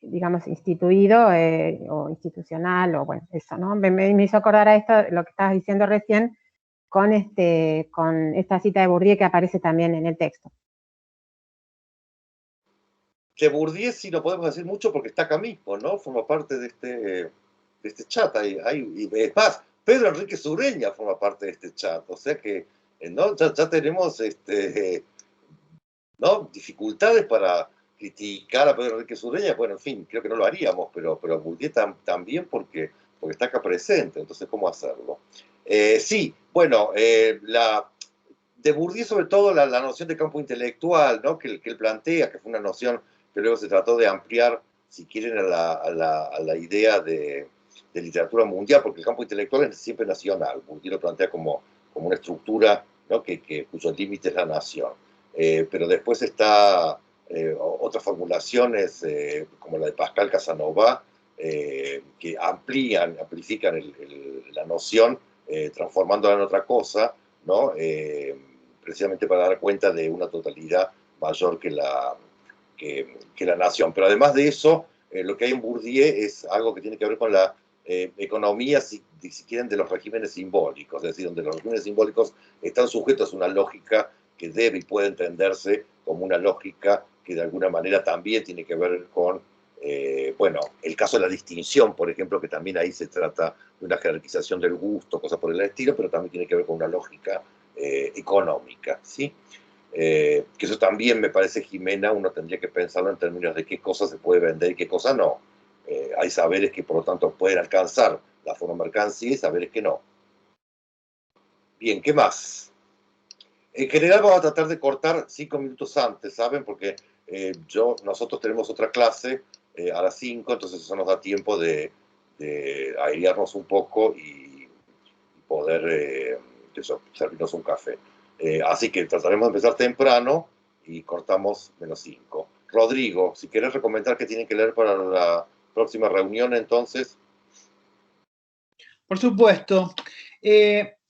digamos, instituido o institucional, o bueno, eso, ¿no? Me hizo acordar a esto, lo que estabas diciendo recién, con esta cita de Bourdieu que aparece también en el texto. De Bourdieu sí no podemos decir mucho porque está acá mismo, ¿no? Forma parte de este chat. Es más, Pedro Enrique Sureña forma parte de este chat, o sea que ¿no? ya tenemos ¿no? dificultades para criticar a Pedro Enrique Sureña. Bueno, en fin, creo que no lo haríamos, pero Bourdieu también porque está acá presente, entonces ¿cómo hacerlo? Sí, bueno, de Bourdieu sobre todo la noción de campo intelectual, ¿no? que él plantea, que fue una noción que luego se trató de ampliar, si quieren, a la idea de literatura mundial, porque el campo intelectual es siempre nacional. Bourdieu lo plantea como una estructura, ¿no? cuyo límite es la nación. Pero después está otras formulaciones, como la de Pascal Casanova, que amplifican la noción, transformándola en otra cosa, ¿no? Precisamente para dar cuenta de una totalidad mayor que la nación. Pero además de eso, lo que hay en Bourdieu es algo que tiene que ver con la economía, si quieren, de los regímenes simbólicos, es decir, donde los regímenes simbólicos están sujetos a una lógica que debe y puede entenderse como una lógica que de alguna manera también tiene que ver con, bueno, el caso de la distinción, por ejemplo, que también ahí se trata de una jerarquización del gusto, cosas por el estilo, pero también tiene que ver con una lógica económica, ¿sí? Que eso también me parece, Jimena, uno tendría que pensarlo en términos de qué cosa se puede vender y qué cosa no. Hay saberes que, por lo tanto, pueden alcanzar la forma mercancía y saberes que no. Bien, ¿qué más? En general vamos a tratar de cortar 5 minutos antes, ¿saben? Porque nosotros tenemos otra clase a las 5, entonces eso nos da tiempo de airearnos un poco y poder servirnos un café. Así que trataremos de empezar temprano y cortamos -5. Rodrigo, si querés recomendar qué tienen que leer para la próxima reunión, entonces. Por supuesto.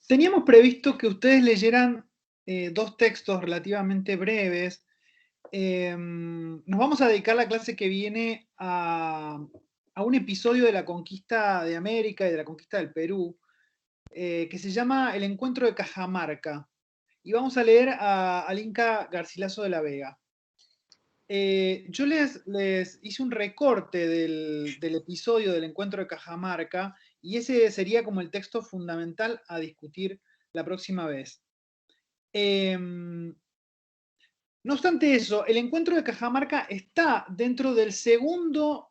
Teníamos previsto que ustedes leyeran 2 textos relativamente breves. Nos vamos a dedicar la clase que viene a un episodio de la conquista de América y de la conquista del Perú, que se llama El encuentro de Cajamarca. Y vamos a leer al Inca Garcilaso de la Vega. Yo les hice un recorte del episodio del encuentro de Cajamarca, y ese sería como el texto fundamental a discutir la próxima vez. No obstante eso, el encuentro de Cajamarca está dentro del segundo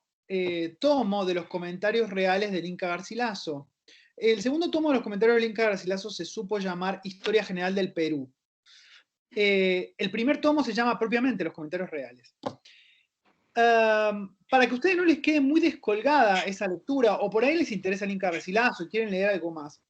tomo de los comentarios reales del Inca Garcilaso. El segundo tomo de los comentarios del Inca Garcilaso se supo llamar Historia General del Perú. El primer tomo se llama propiamente Los Comentarios Reales. Para que a ustedes no les quede muy descolgada esa lectura, o por ahí les interesa el Inca Garcilaso y quieren leer algo más,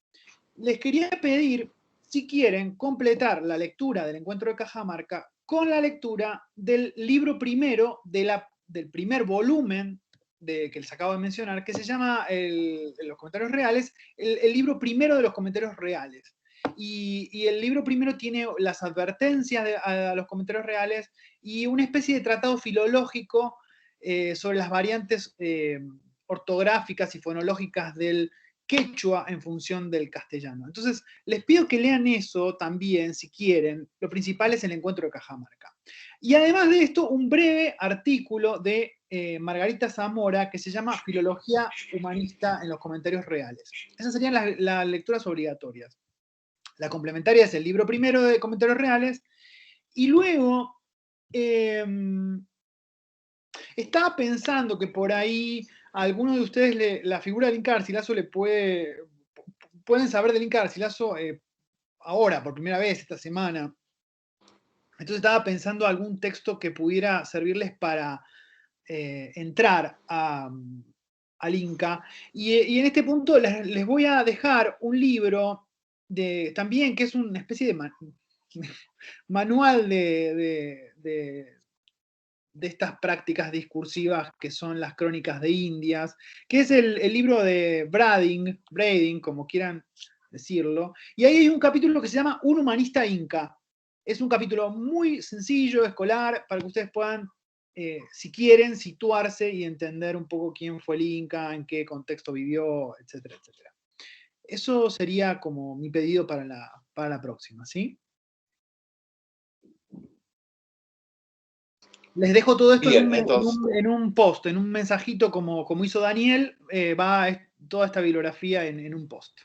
les quería pedir, si quieren, completar la lectura del Encuentro de Cajamarca con la lectura del libro primero del primer volumen que les acabo de mencionar, que se llama Los Comentarios Reales, el libro primero de los Comentarios Reales. Y el libro primero tiene las advertencias a los comentarios reales y una especie de tratado filológico sobre las variantes ortográficas y fonológicas del quechua en función del castellano. Entonces, les pido que lean eso también, si quieren. Lo principal es el Encuentro de Cajamarca. Y además de esto, un breve artículo de Margarita Zamora que se llama Filología Humanista en los Comentarios Reales. Esas serían las lecturas obligatorias. La complementaria es el libro primero de Comentarios Reales. Y luego, estaba pensando que por ahí a alguno de ustedes la figura del Inca Garcilaso pueden saber del Inca Garcilaso ahora, por primera vez, esta semana. Entonces estaba pensando algún texto que pudiera servirles para entrar al Inca. Y en este punto les voy a dejar un libro también que es una especie de manual de estas prácticas discursivas que son las crónicas de Indias, que es el libro de Brading, como quieran decirlo, y ahí hay un capítulo que se llama Un humanista inca. Es un capítulo muy sencillo, escolar, para que ustedes puedan, si quieren, situarse y entender un poco quién fue el Inca, en qué contexto vivió, etcétera, etcétera. Eso sería como mi pedido para la próxima, ¿sí? Les dejo todo esto Bien, en un post, en un mensajito como hizo Daniel, va toda esta bibliografía en un post.